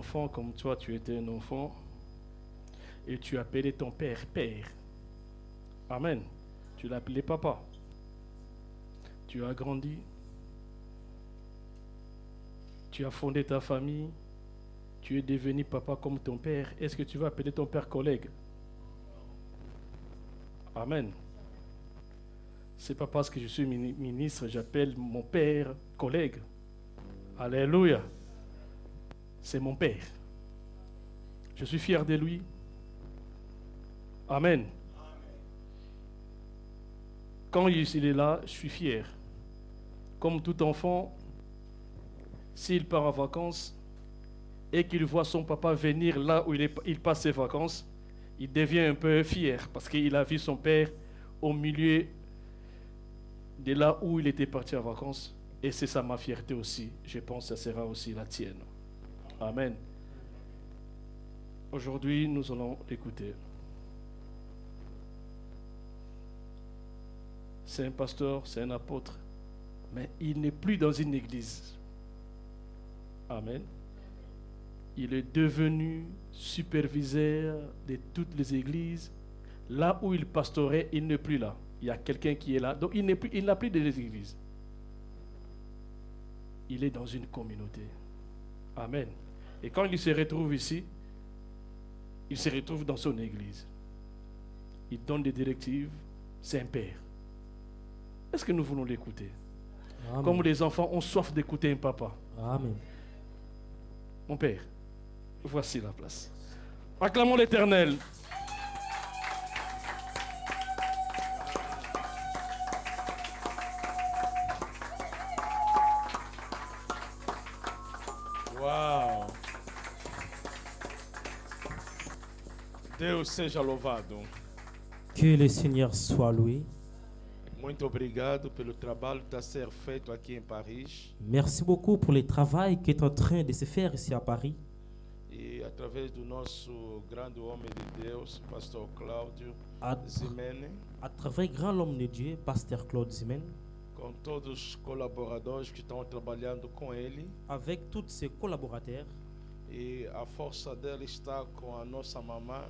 enfant comme toi, tu étais un enfant et tu appelais ton père père. Amen. Tu l'appelais papa. Tu as grandi. Tu as fondé ta famille. Tu es devenu papa comme ton père. Est-ce que tu vas appeler ton père collègue? Amen. C'est pas parce que je suis ministre, j'appelle mon père collègue. Alléluia. C'est mon père. Je suis fier de lui. Amen. Quand il est là, je suis fier. Comme tout enfant, s'il part en vacances et qu'il voit son papa venir là où il passe ses vacances, il devient un peu fier parce qu'il a vu son père au milieu de là où il était parti en vacances. Et c'est ça ma fierté aussi. Je pense que ça sera aussi la tienne. Amen. Aujourd'hui, nous allons l'écouter. C'est un pasteur, c'est un apôtre, mais il n'est plus dans une église. Amen. Il est devenu superviseur de toutes les églises. Là où il pastorait, il n'est plus là. Il y a quelqu'un qui est là. Donc il n'a plus de églises. Il est dans une communauté. Amen. Et quand il se retrouve ici, il se retrouve dans son église. Il donne des directives. C'est un père. Est-ce que nous voulons l'écouter? Amen. Comme les enfants ont soif d'écouter un papa. Amen. Mon père, voici la place. Acclamons l'Éternel. Uau! Deus seja louvado. Que le Seigneur soit loué. Muito obrigado pelo trabalho que está a ser feito aqui em Paris Merci beaucoup pour le travail qui est en train de se faire ici à Paris. e através do nosso grande homem de Deus, pastor Cláudio À, Zimene, à travers grand l'homme de Dieu, Pasteur Claude Zimen, com todos os colaboradores que estão trabalhando com ele, avec tous ses collaborateurs. e a força dele está com a nossa mamã.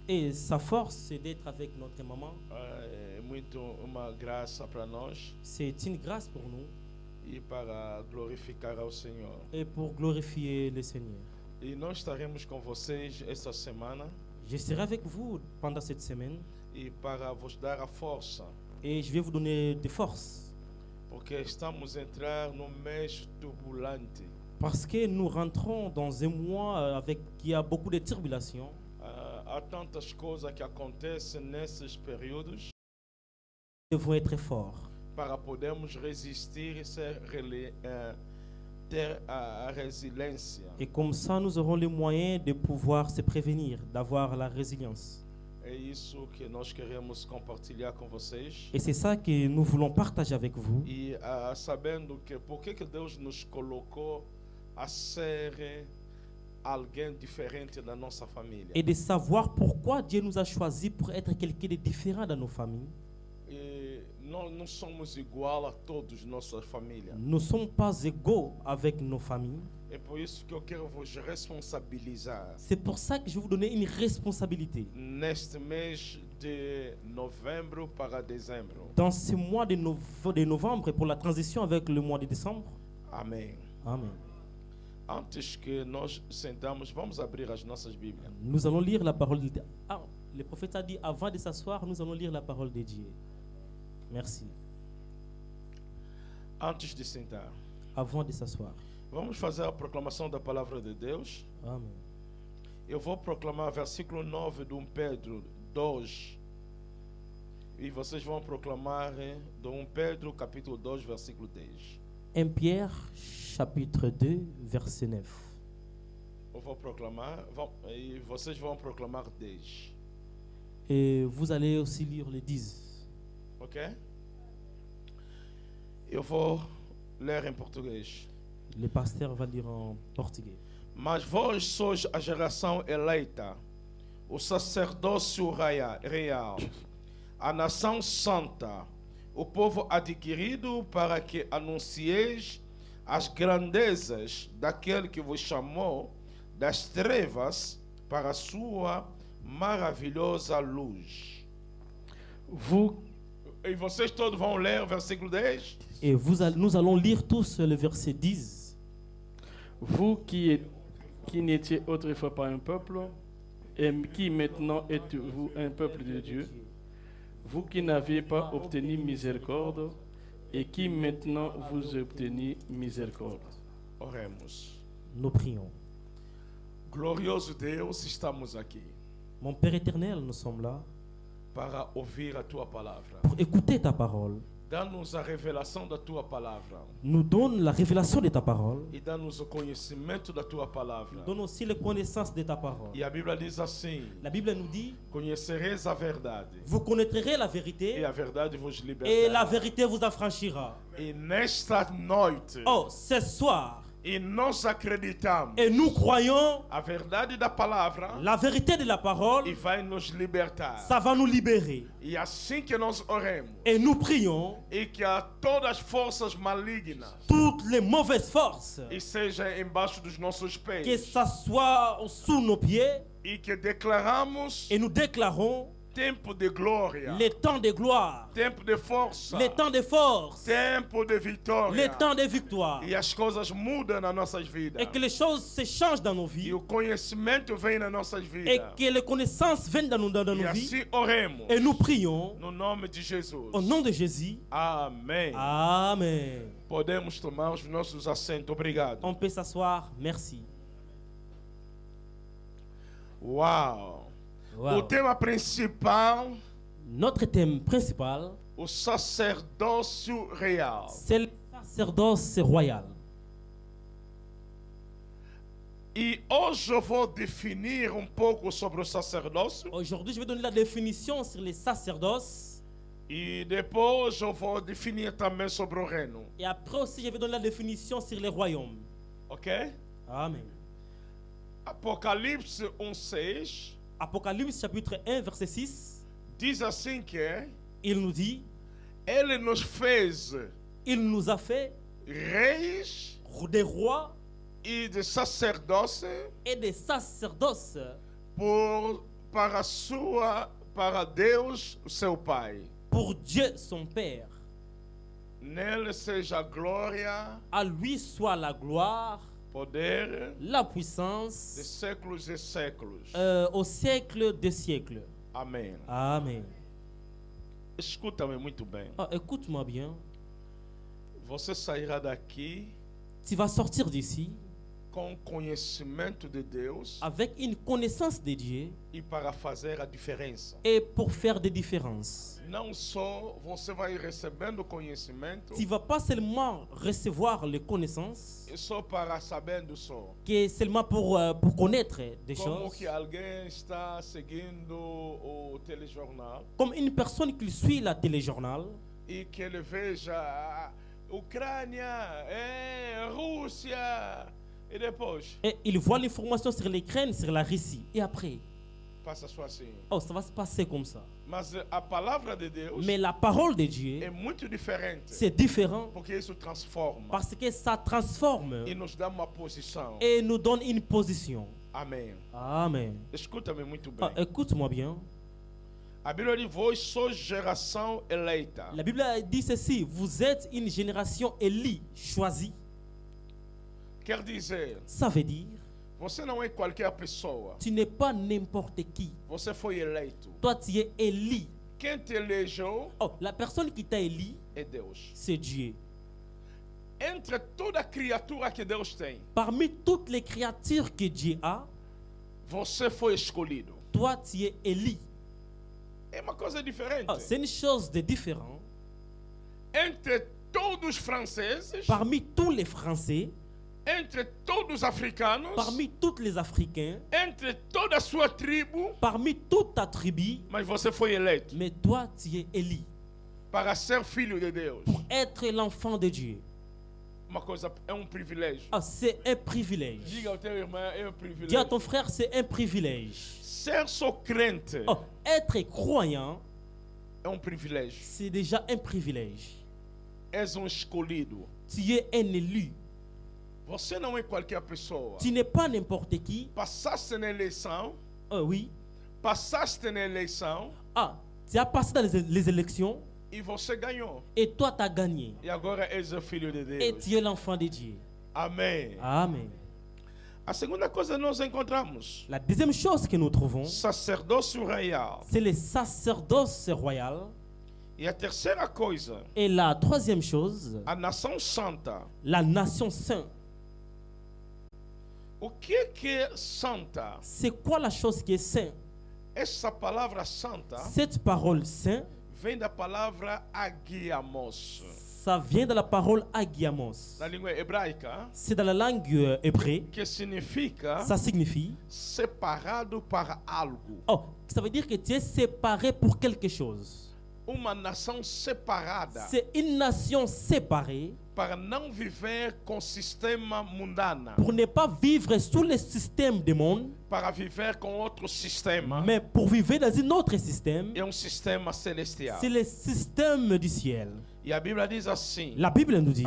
Et sa force, c'est d'être avec notre maman. É muito uma graça para nós C'est une grâce pour nous e para glorificar ao Senhor. et pour glorifier le Seigneur. E nós estaremos com vocês esta semana Je serai avec vous pendant cette semaine e para vos dar a força, et je vais vous donner des forces. porque estamos a entrar num mês turbulente. Parce que nous rentrons dans un mois avec qui a beaucoup de tribulations. Há tantas coisas que acontecem nesses períodos Nous devons être forts para podermos resistir e ter a resiliência. et comme ça nous aurons les moyens de pouvoir se prévenir, d'avoir la résilience. É isso que nós queremos compartilhar com vocês. Et c'est ça que nous voulons partager avec vous. E sabendo que por que Deus nos colocou a ser alguém diferente da nossa família. Et de savoir pourquoi Dieu nous a choisis pour être quelqu'un de différent dans nos familles. E nós não somos igual a todos nossa família. Nous ne sommes pas égaux avec nos familles. É por isso que eu quero vos responsabilizar C'est pour ça que je vais vous donner une responsabilité. neste mês de novembro para dezembro. Dans ce mois de novembre, pour la transition avec le mois de décembre. Amém. Amen. Antes que nós sentamos, vamos abrir as nossas Bíblias. Nous allons lire la parole de Dieu. Ah, le prophète a dit avant de s'asseoir, nous allons lire la parole de Dieu. Merci. Antes de sentar, Avant de s'asseoir. vamos fazer a proclamação da palavra de Deus. Amen. Eu vou proclamar versículo 9 de 1 Pedro 2. E vocês vão proclamar de 1 Pedro capítulo 2, versículo 10. 1 Pierre, chapitre 2, verset 9. Eu vou proclamar, e vocês vão proclamar 10. Et vous allez aussi lire le 10. Ok? Eu vou ler em português. Le pasteur va lire en portugais. Mas vós sois a geração eleita, o sacerdócio real, a nação santa, o povo adquirido para que anuncieis as grandezas daquele que vos chamou das trevas para a sua maravilhosa luz. Vous, E vocês todos vão ler o versículo 10? Et nous allons lire tous le verset 10. vous qui n'étiez autrefois pas un peuple, et qui maintenant êtes-vous un peuple de Dieu, vous qui n'aviez pas obtenu miséricorde, et qui maintenant vous obtenez miséricorde. Oremos. Nous prions. Glorioso Deus, estamos aqui Mon Père éternel, nous sommes là para ouvir a tua palavra. pour écouter ta parole. Dá-nos a revelação da tua palavra Nous donne la révélation de ta parole. e dá-nos o conhecimento da tua palavra. Donne aussi les connaissances de ta parole. E a Bíblia diz assim: La Bible nous dit, conhecereis a verdade vous connaîtrez la e vérité a verdade vos et libertará. la vérité vous affranchira. E nesta noite, Oh, ce soir, e nós acreditamos et nous croyons a verdade da palavra la vérité de la e parole, vai nos libertar. ça va nous libérer. E assim que nós oremos Et nous prions e que a todas as forças malignas toutes les mauvaises forces, e seja embaixo dos nossos que pés ça soit sous nos pieds, e que declaramos et nous déclarons tempo de glória, les temps de gloire, tempo de força, les temps de force, tempo de vitória. les temps de victoire, E as coisas mudam nas nossas vidas. et que les choses se changent dans nos E vies, o conhecimento vem nas nossas et vidas. que les connaissances viennent dans nos E vies. assim oremos. Et nous prions No nome de Jesus. au nom de Jésus. Amém. Amen. Podemos tomar os nossos assentos. Obrigado. On peut s'asseoir. Merci. Uau. Wow. O tema principal, Notre thème principal, o sacerdócio real. c'est le sacerdoce royal. E hoje eu vou definir um pouco sobre o sacerdócio. Aujourd'hui, je vais donner la définition sur les sacerdoces. E depois eu vou definir também sobre o reino. Et après aussi, je vais donner la définition sur les royaumes. Ok? Amen. Apocalipse 1:6 Apocalypse chapitre 1, verset 6, diz assim que il nous dit, ele nos fez il nous a fait reis des rois e de sacerdócio et des sacerdoces para Deus, o seu Pai. pour Dieu son Père. Nele seja a glória, À lui soit la gloire, poder la de puissance séculos e séculos. au siècle des siècles. Amém. Amen. Escuta-me muito bem. Ah, écoute-moi bien. Você sairá daqui Tu vas sortir d'ici com conhecimento de Deus avec une connaissance de Dieu e para fazer a diferença. et pour faire des différences. Não só você vai recebendo conhecimento Tu ne vas pas seulement recevoir les connaissances, e só para sabendo só. qui est seulement pour connaître des Como choses. que alguém está seguindo o telejornal Comme une personne qui suit la téléjournal e que ele veja Ucrânia, Rússia e depois et il voit l'information sur l'Ukraine, sur la Russie. Et après, passa só assim. oh, ça va se passer comme ça. Mas a palavra de Deus Mais la parole de é Dieu, muito diferente, c'est différent porque isso transforma parce que ça transforme e nos dá uma posição. et nous donne une position. Amém. Amen. Escuta-me muito bem. Ah, écoute-moi bien. A Bíblia diz: vós sois geração eleita. La Bible dit ceci, vous êtes une génération élue, choisie. Quer dizer, Ça veut dire, você não é qualquer pessoa. tu n'es pas n'importe qui. Você foi eleito. Toi, tu es élu. Quem te elegeu Oh, la personne qui t'a élu, é Deus. c'est Dieu. Entre toda criatura que Deus tem, Parmi toutes les créatures que Dieu a, você foi escolhido. toi, tu es élu. É uma coisa diferente. Ah, c'est une chose de différent. Entre todos os franceses, Parmi tous les Français, entre todos os africanos, parmi tous les Africains, entre toda a sua tribo, parmi toute ta tribu, mas você foi eleito mais toi, tu es élu para ser filho de Deus. pour être l'enfant de Dieu. Uma coisa, é um privilégio. Ah, c'est un privilège. Diga ao teu irmão, é um Dis à privilégio. ton frère, c'est un privilège. Ser só crente Oh, être croyant, é um privilégio. c'est déjà un privilège. És um escolhido. Tu es un élu. Você não é qualquer pessoa. Tu n'es pas n'importe qui. Passaste na eleição. Oui. Passaste na eleição. Ah, tu as passé dans les élections E você ganhou. et toi tu as gagné. E agora és o filho de Et Deus. tu es l'enfant de Dieu. Amém. Amen. A segunda coisa nós encontramos. La deuxième chose que nous trouvons, Sacerdócio real. c'est le sacerdoce royal. E a terceira coisa. Et la troisième chose, A nação santa. la nation sainte. O que é santa? C'est quoi la chose qui est sainte? Essa palavra santa Cette parole saint, vem da palavra agiamos. ça vient de la parole agiamos. Na língua hebraica, C'est dans la langue hébreu. que significa Ça signifie, separado para algo. oh, ça veut dire que tu es séparé pour quelque chose. Uma nação separada C'est une nation séparée para não viver com sistema mundano, pour ne pas vivre sous le système du monde, para viver com outro sistema. mais pour vivre dans un autre système. É sistema celestial. C'est le système du ciel. E a Bíblia diz assim: La Bible nous dit,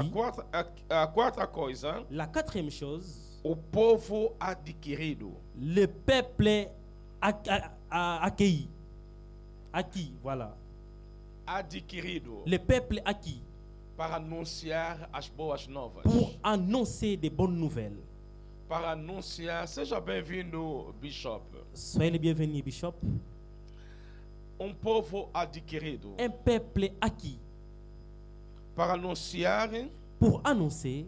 a quarta coisa, la quatrième chose, o povo adquirido. le peuple accueilli. Acquis, voilà. Adquirido Le peuple acquis para anunciar as boas novas. pour annoncer des bonnes nouvelles. Para anunciar, seja bem-vindo, Bishop. Soyez les bienvenus, Bishop. Povo adquirido Un peuple acquis para anunciar pour annoncer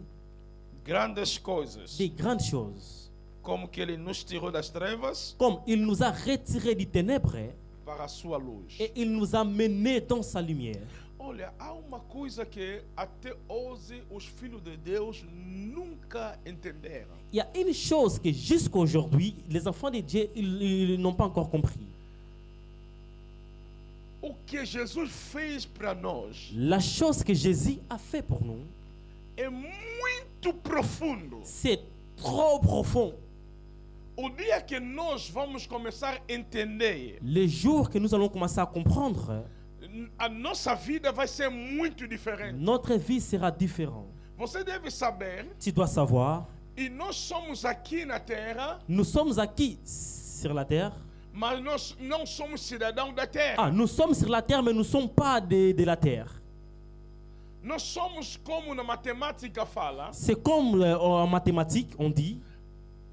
grandes coisas, des grandes choses. como que ele nos tirou das trevas Comme il nous a retirés du ténèbre para a sua luz. et il nous a menés dans sa lumière. Olha, há uma coisa que até hoje os filhos de Deus nunca entenderam. Il y a une chose que jusqu'à aujourd'hui, les enfants de Dieu, ils n'ont pas encore compris. O que Jesus fez para nós La chose que Jésus a fait pour nous, é muito profundo. c'est trop profond. O dia que nós vamos começar a entender, Le jour que nous allons commencer à comprendre, a nossa vida vai ser muito diferente. notre vie sera différente. Você deve saber, Tu dois savoir, e nós somos aqui na terra, nous sommes acquis sur la terre. mas nós não somos cidadãos da terra. Ah, nous sommes sur la terre, mais nous ne sommes pas de la terre. Nós somos como na matemática fala, C'est comme en mathématiques, on dit,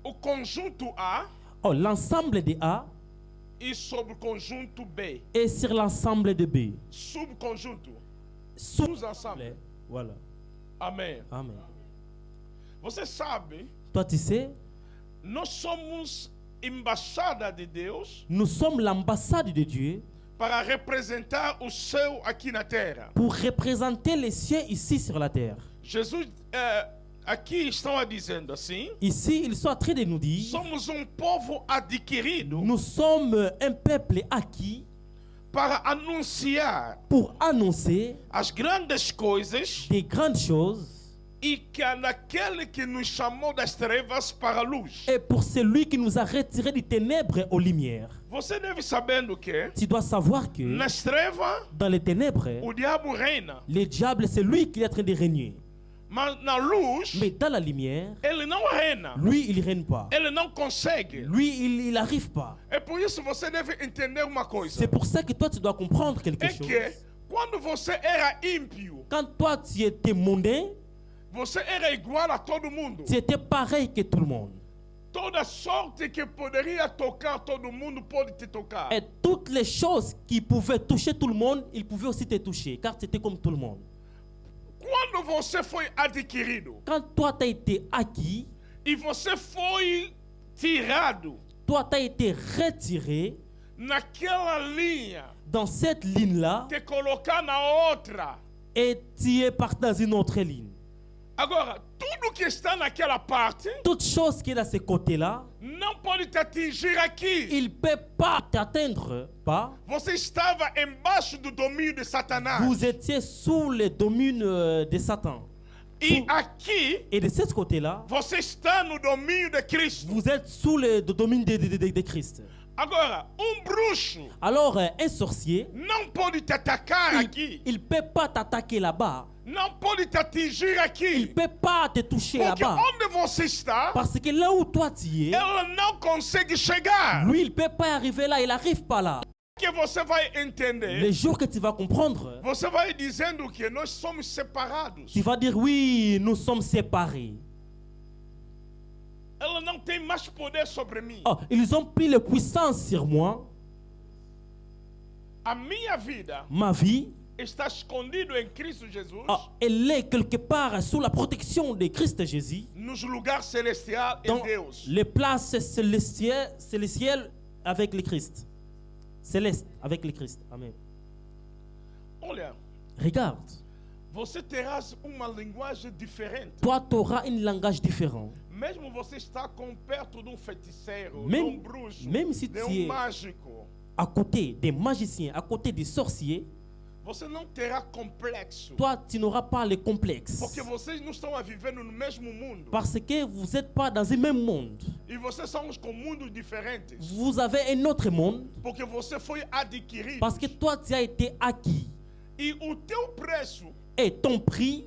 o conjunto A oh, l'ensemble de A e sobre o conjunto B. est sur l'ensemble de B. Subconjunto. Sous Tous ensemble. Voilà. Amém. Amen. Você sabe, Toi, tu sais, nós somos embaixada de Deus nous sommes l'ambassade de Dieu para representar o céu aqui na terra. pour représenter les cieux ici sur la terre. Jesus, aqui estão a dizendo assim, Ici, ils sont en train de nous dire, somos povo adquirido nous sommes un peuple acquis para anunciar pour annoncer as grandes coisas des grandes choses e que naquele que nos chamou das trevas para a luz. et pour celui qui nous a retirés des ténèbres aux lumières. Você deve sabendo que Tu dois savoir que nas trevas dans les ténèbres, o diabo reina, le diable, c'est lui qui est en train de régner. mas na luz Mais dans la lumière, ele não reina. lui, il ne règne pas. Ele não consegue. Lui, il n'arrive pas. É por isso que você deve entender uma coisa. C'est pour ça que toi, tu dois comprendre quelque É chose. que quando você era ímpio, Quand toi, tu étais mondain, você era igual a todo mundo. tu étais pareil que tout le monde. Toda sorte que poderia tocar todo mundo pode te tocar. Et toutes les choses qui pouvaient toucher tout le monde, ils pouvaient aussi te toucher, car tu étais comme tout le monde. Quando você foi adquirido Quand toi, tu as été acquis, e você foi tirado toi, tu as été retiré naquela linha, dans cette ligne-là te colocar na outra. et tu es parti dans une autre ligne. Agora, tudo que está naquela parte Toute chose qui est dans ce côté-là, não pode te atingir aqui. il ne peut pas t'atteindre, pas. Você estava embaixo do domínio de Satanás. Vous étiez sous le domaine de Satan. E aqui, Et de ce côté-là, você está no domínio de Cristo. vous êtes sous le domaine de Christ. Agora, bruxo Alors, un sorcier, não pode te atacar aqui. il ne peut pas t'attaquer là-bas. Não pode te atingir Il aqui. ne peut pas te toucher Porque là-bas. onde você está, Parce que là où toi tu es, ela não consegue chegar. lui, il ne peut pas arriver là, il n'arrive pas là. Que você vai entender. Le jour que tu vas comprendre, Você vai dizendo que nós somos separados. tu vas dire oui, nous sommes séparés. Ela não tem mais poder sobre mim. Oh, ils ont pris la puissance sur moi. A minha vida Ma vie, está escondido em Cristo Jesus, elle est quelque part sous la protection de Christ Jésus, nos lugares celestiais em dans Deus. les places célestiales avec le Christ. Céleste avec le Christ. Amen. Olha, Regarde, você terá uma linguagem diferente. toi, tu auras un langage différent. Mesmo você está perto de feiticeiro, Même- de bruxo, même si de tu es- mágico, À côté des magiciens, à côté des sorciers, você não terá complexo. toi, tu n'auras pas le complexe. Porque vocês não estão a viver no mesmo mundo. Parce que vous n'êtes pas dans un même monde. E vocês são com mundos diferentes. Vous avez un autre monde. Porque você foi adquirido. Parce que toi, tu as été acquis. E o teu preço Et ton prix,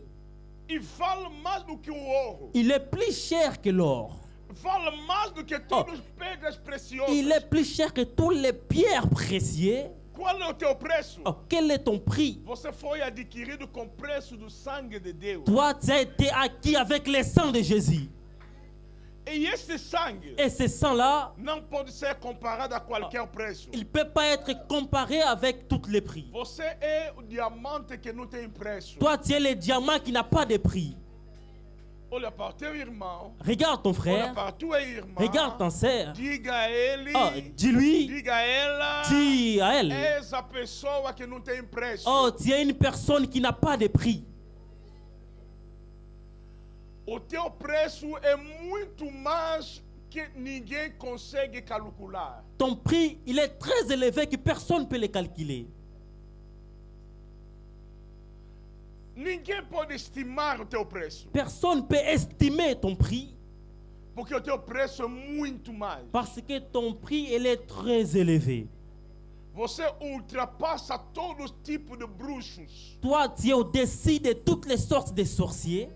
e vale mais do que o ouro. il est plus cher que l'or. Vale mais do que todas as pedras preciosas. Il est plus cher que toutes les pierres précieuses. Qual é o teu preço? Oh, quel est ton prix? Você foi adquirido com o preço do sangue de Deus. Toi, tu as été acquis avec le sang de Jésus. E esse sangue Et ce sang-là, não pode ser comparado a qualquer preço. il ne peut pas être comparé avec tous les prix. Você é o diamante que não tem preço. Toi, tu es le diamant qui n'a pas de prix. Olha para teu irmão. Regarde ton Olha frère. para tua irmã. Regarde ton sœur. Diga a ele. Oh, dis-lui. Diga a ela. Dis à elle. Essa pessoa que não tem preço. Oh, tu es une personne qui n'a pas de prix. O teu preço é muito mais que ninguém consegue calcular. Ton prix, il est très élevé que personne ne peut le calculer. Ninguém pode estimar o teu preço. Personne ne peut estimer ton prix Porque o teu preço é muito mais. parce que ton prix, il est très élevé. Você ultrapassa todo tipo de bruxos. Toi, tu es au-dessus de toutes les sortes de sorciers.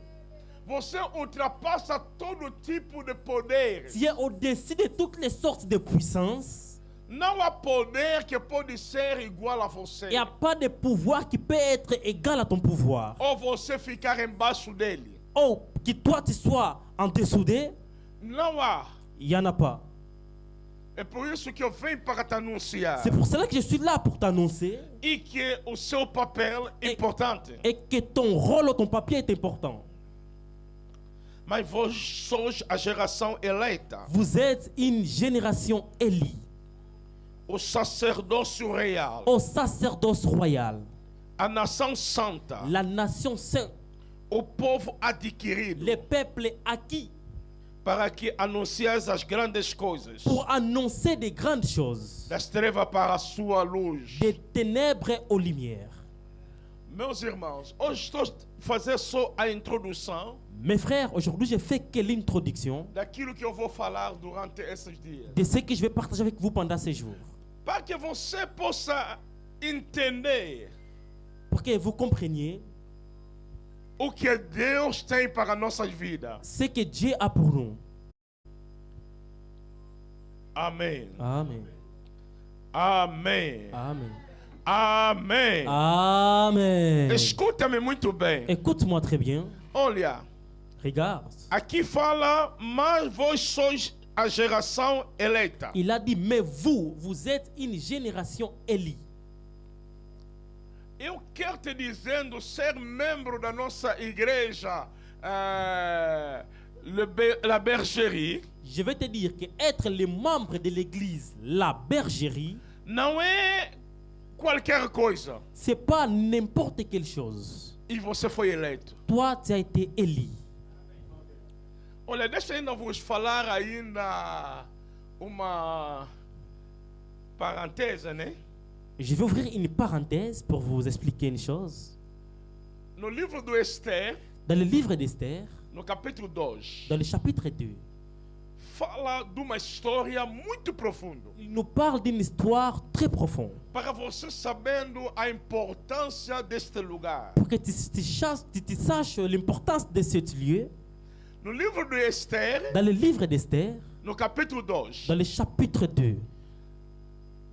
Você ultrapassa todo tipo de poder. Tu es au-dessus de toutes les sortes de puissances. Não há poder que pode ser igual a você. Il n'y a pas de pouvoir qui peut être égal à ton pouvoir. Ou você ficar embaixo dele. Oh, que toi tu sois en dessous d'eux, Não há. il n'y en a pas. É por isso que eu venho para te anunciar. C'est pour cela que je suis là pour t'annoncer E que o seu papel é importante. et que ton rôle, ton papier est important. Mas vós sois a geração eleita. Vous êtes une génération élie, O sacerdócio real. au sacerdoce royal, A nação santa. la nation sainte, O povo adquirido. le peuple acquis Para que anunciais as grandes coisas. pour annoncer des grandes choses, Das trevas para a sua luz. des ténèbres aux lumières. Meus irmãos, hoje estou a fazer só a introdução Mes frères, aujourd'hui, je fais que l'introduction daquilo que eu vou falar durante esses dias. de ce que je vais partager avec vous pendant ces jours. Para que você possa entender Pour que vous compreniez o que Deus tem para nossas vidas. ce que Dieu a pour nous. Amém. Amen. Amém. Amen. Amém. Amen. Escuta-me muito bem. Écoute-moi très bien. Olha, Regarde. aqui fala, mas vós sois a geração eleita. Il a dit, mais vous, vous êtes une génération élie. Eu quero te dizendo, ser membro da nossa igreja, la bergerie, Je vais te dire que être le membre de l'église, la bergerie, não é qualquer coisa. c'est pas n'importe quelle chose. E você foi eleito. Toi, tu as été élu. Olha, deixa ainda vos falar ainda uma parentese, né? Je vais ouvrir une parenthèse pour vous expliquer une chose. No livro do Esther, Dans le livre d'Esther, no capítulo 2, dans le chapitre 2, fala de uma história muito profunda. Il nous parle d'une histoire très profonde. Para você sabendo a importância deste lugar. Pour que tu saches l'importance de ce lieu, No livro de Esther, dans le livre d'Esther, no capítulo 2. dans le chapitre 2,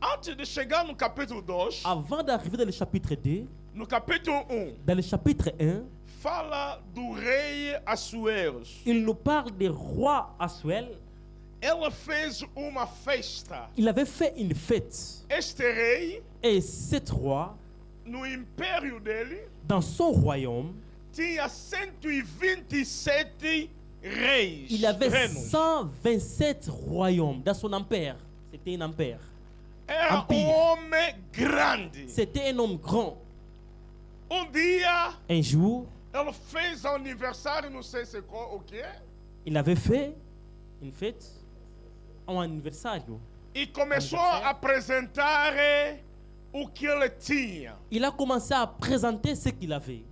Antes de chegar no capítulo 2, avant d'arriver dans le chapitre 2, no capítulo 1, dans le chapitre 1, fala do rei Assuero. il nous parle des rois Assuel. Ela fez uma festa. Il avait fait une fête. Este rei, Et cet roi, no império dele, dans son royaume, tinha 127 reis. il avait reinos. 127 royaumes dans son empire. C'était un empire. Era empire. homem grande. C'était un homme grand. Dia, Un jour, ela fez aniversário, não sei se o que é, il avait fait une fête, un anniversaire. e começou a apresentar o que ele tinha. Il a commencé à présenter ce qu'il avait.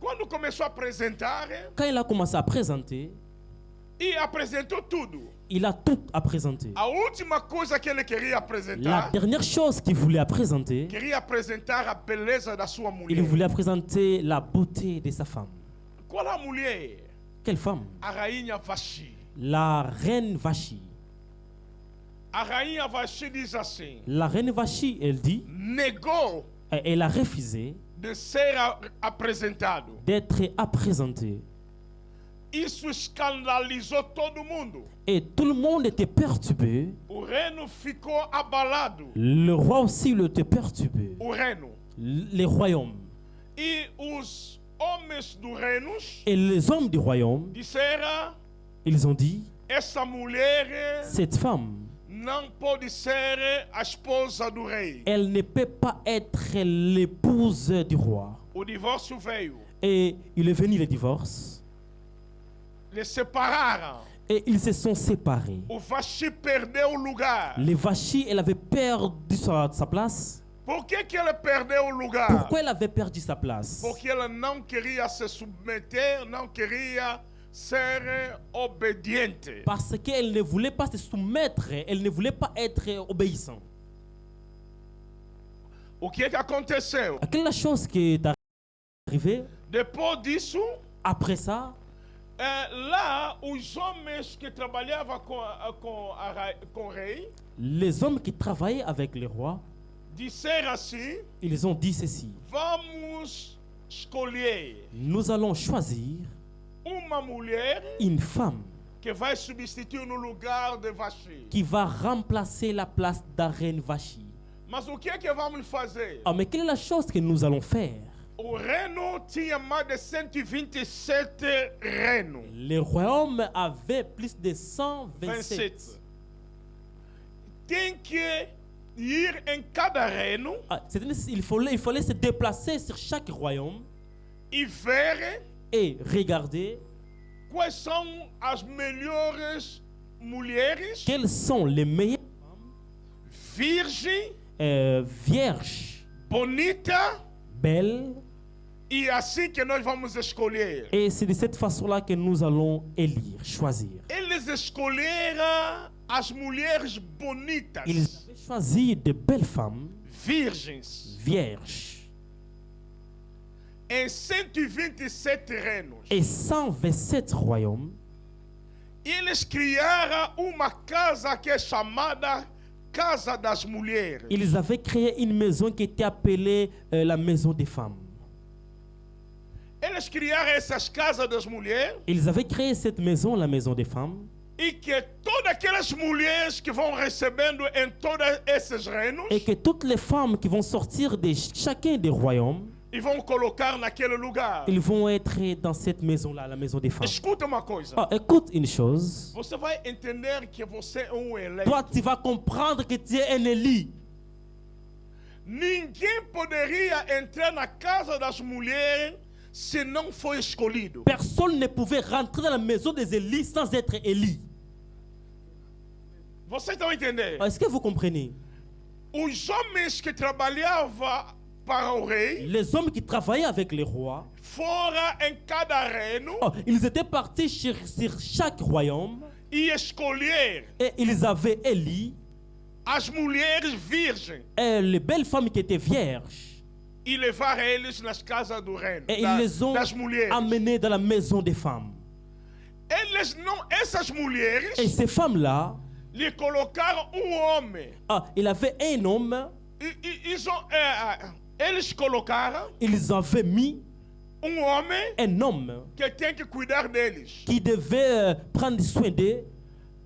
Quando começou a apresentar, Quand il a commencé à présenter, e apresentou tudo. il a tout à présenter. A última coisa que ele queria La apresentar, dernière chose qu'il voulait présenter, queria apresentar a beleza da sua mulher. il voulait présenter la beauté de sa femme. Qual a mulher? Quelle femme? A rainha Vasti. La reine Vachi. A rainha Vasti diz assim: La reine Vachi, elle dit, negou elle a refusé de ser apresentado. d'être à présenter. Isso escandalizou todo mundo. Et tout le monde était perturbé. O reino ficou abalado. Le roi aussi il était perturbé. O reino. Les royaumes. E os homens do reino Et les hommes du royaume, disseram: ils ont dit, essa mulher cette femme, não pode ser a esposa do rei. elle ne peut pas être l'épouse du roi. O divórcio veio. Et il est venu le divorce. Les separaram. Et ils se sont séparés. O Vasti perdeu o lugar. Les Vachi, elle avait perdu sa place. Por que ele perdeu o lugar? Pourquoi elle avait perdu sa place? Porque ela não queria se submeter, não queria ser obediente. Parce qu'elle ne voulait pas se soumettre, elle ne voulait pas être obéissante. O que aconteceu? Quelle chose qui est arrivée Depois disso, après ça? lá os homens que trabalhavam com o rei Les hommes qui travaillaient avec les rois, disseram assim: ils ont dit ceci. vamos escolher Nous allons choisir uma mulher une femme que vai substituir no lugar de Vasti. qui va remplacer la place de la reine Vachi. Mas o que vamos fazer? Ah, mais quelle est la chose que nous allons faire? O reino tinha mais de 127 reinos. Le royaume avait plus de 127. 27. Tem que ir em cada reino Ah, il fallait se déplacer sur chaque royaume e ver et regarder quais são as melhores mulheres quelles sont les meilleures virgens, vierges, bonitas, belles. e assim que nós vamos escolher. Et c'est de cette façon-là que nous allons élire, choisir. Eles escolheram as mulheres bonitas, Ils avaient choisi de belles femmes virgens, vierges. em 127 reinos. Et 127 royaumes. Eles criaram uma casa que é chamada Casa das Mulheres. Ils avaient créé une maison qui était appelée la maison des femmes. Eles criaram essas casas das mulheres Ils avaient créé cette maison, la maison des femmes. e que todas aquelas mulheres que vão recebendo em todos esses reinos Et que toutes les femmes qui vont sortir de chacun des royaumes, e vão colocar naquele lugar. ils vont être dans cette maison-là, la maison des femmes. Escuta uma coisa. Ah, écoute une chose. Você vai entender que você é eleito. Toi, tu vas comprendre que tu es un élu. Ninguém poderia entrar na casa das mulheres se não foi escolhido. Personne ne pouvait rentrer dans la maison des élus sans être élu. Vocês estão entendendo? Est-ce que vous comprenez? Os homens que trabalhavam para o rei Les hommes qui travaillaient avec les rois, foram em cada reino ils étaient partis sur chaque royaume e escolher Et ils avaient élu as mulheres virgens les belles femmes qui étaient vierges. e levar eles nas casas do reino, Et ils les ont das mulheres. amenées dans la maison des femmes. Essas mulheres Et ces femmes-là, lhe colocaram homem. il avait un homme, Eles colocaram ils avaient mis homem un homme que tem que cuidar deles. qui devait prendre soin d'eux.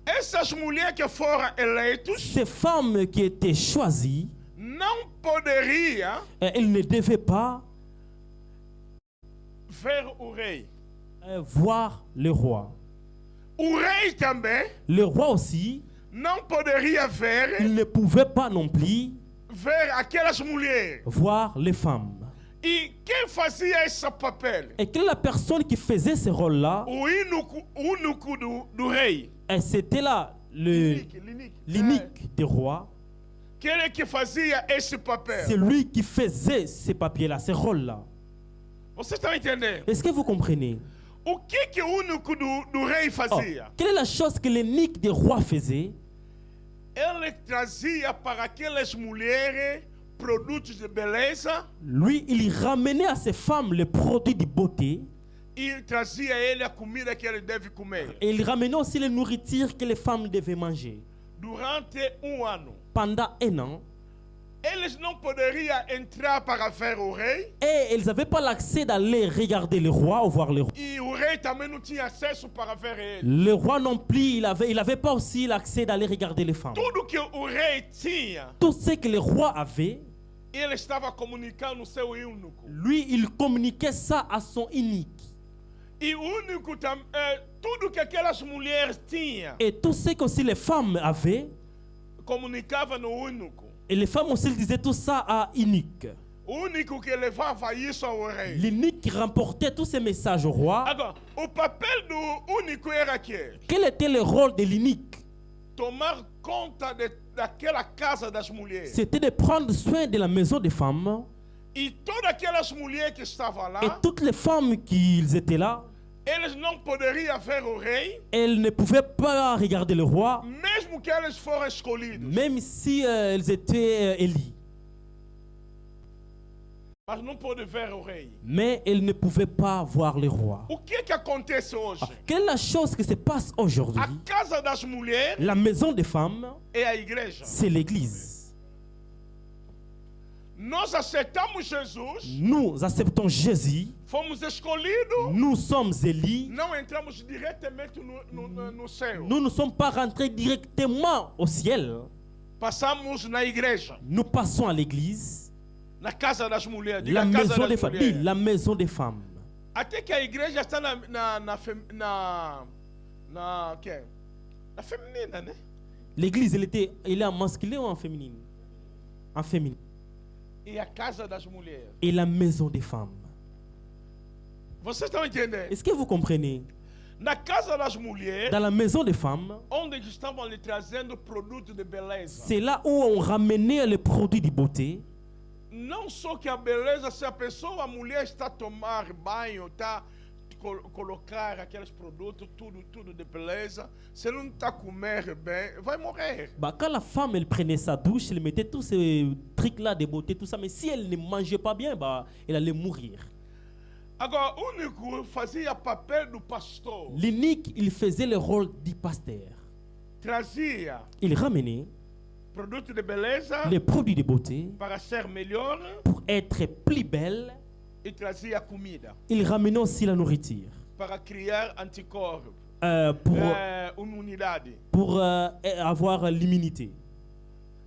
Essas mulheres que foram eleitos Ces femmes qui étaient choisies, não poderiam elles ne devaient pas ver o rei. voir le roi. O rei também Le roi aussi, não poderia ver il ne pouvait pas non plus aquelas mulheres. voir les femmes. E quem fazia esse papel? Et quelle est la personne qui faisait ce rôle-là? O único do rei. Et c'était là l'unique des rois. Aquele que fazia esse papel. C'est lui qui faisait ces papiers-là, ces rôles-là. Vocês estão entendendo? Est-ce que vous comprenez? O que o único do rei fazia? Quelle est la chose que l'unique des rois faisait? Ele trazia para aquelas mulheres produtos de beleza Lui, il ramenait à ces femmes les produits de beauté. e trazia a ele a comida que ele deve comer. Et il ramenait aussi les nourritures que les femmes devaient manger. Durante ano, Pendant un an, eles não poderiam entrar para ver o rei et ils n'avaient pas l'accès d'aller regarder le roi ou voir le roi. e o rei também não tinha acesso para ver ele. Le roi non plus, il avait pas aussi l'accès d'aller regarder les femmes. Tudo que o rei tinha, Tout ce que le roi avait, ele estava comunicando no seu eunuco. lui, il communiquait ça à son unique. E o único tudo que aquelas mulheres tinham, Et tout ce que aussi les femmes avaient, comunicava no único. et les femmes aussi disaient tout ça à unique. O único que levava isso ao rei. L'unique qui remportait tous ces messages au roi. Agora, o papel do único era que Quel était le rôle de l'unique? tomar conta daquela casa das mulheres. C'était de prendre soin de la maison des femmes. E todas aquelas mulheres que estavam lá, Et toutes les femmes qui étaient là, eles não poderiam ver o rei, elles ne pouvaient pas regarder le roi, mesmo que eles foram escolhidos. même si elles étaient élies. Mas não pode ver o rei. Mais elles ne pouvaient pas voir le roi. O que acontece hoje? Quelle est la chose qui se passe aujourd'hui? A casa das mulheres La maison des femmes, é a igreja. c'est l'église. Nós aceitamos Jesus, Nous acceptons Jésus, fomos escolhidos, nous sommes élus, não entramos diretamente no céu. nous ne sommes pas rentrés directement au ciel. Passamos na igreja, Nous passons à l'église, na casa das mulheres. Diga la casa maison das des femmes. mulheres. Oui, la maison des femmes. Até que a igreja está na feminina, né? L'église, elle est en masculin ou en féminine? En féminine. E a casa das mulheres. Et la maison des femmes. Vocês estão entendendo? Est-ce que vous comprenez? Na casa das mulheres, Dans la maison des femmes, onde estavam lhe trazendo produtos de beleza. c'est là où on ramenait les produits de beauté. Não só que a beleza, se a mulher está a tomar banho, está colocar aqueles produtos, tudo de beleza, se não está a comer bem, vai morrer. Quand la femme, elle prenait sa douche, elle mettait tous ces trucs-là de beauté, tout ça, mais si elle ne mangeait pas bien, elle allait mourir. Agora, o único fazia papel do pastor. L'unique, il faisait le rôle du pasteur. Trazia Il ramenait produtos de beleza les produits de beauté para ser melhor pour être plus belle. e trazia comida Il ramenait aussi la nourriture para criar anticorpos, imunidade, pour avoir l'immunité,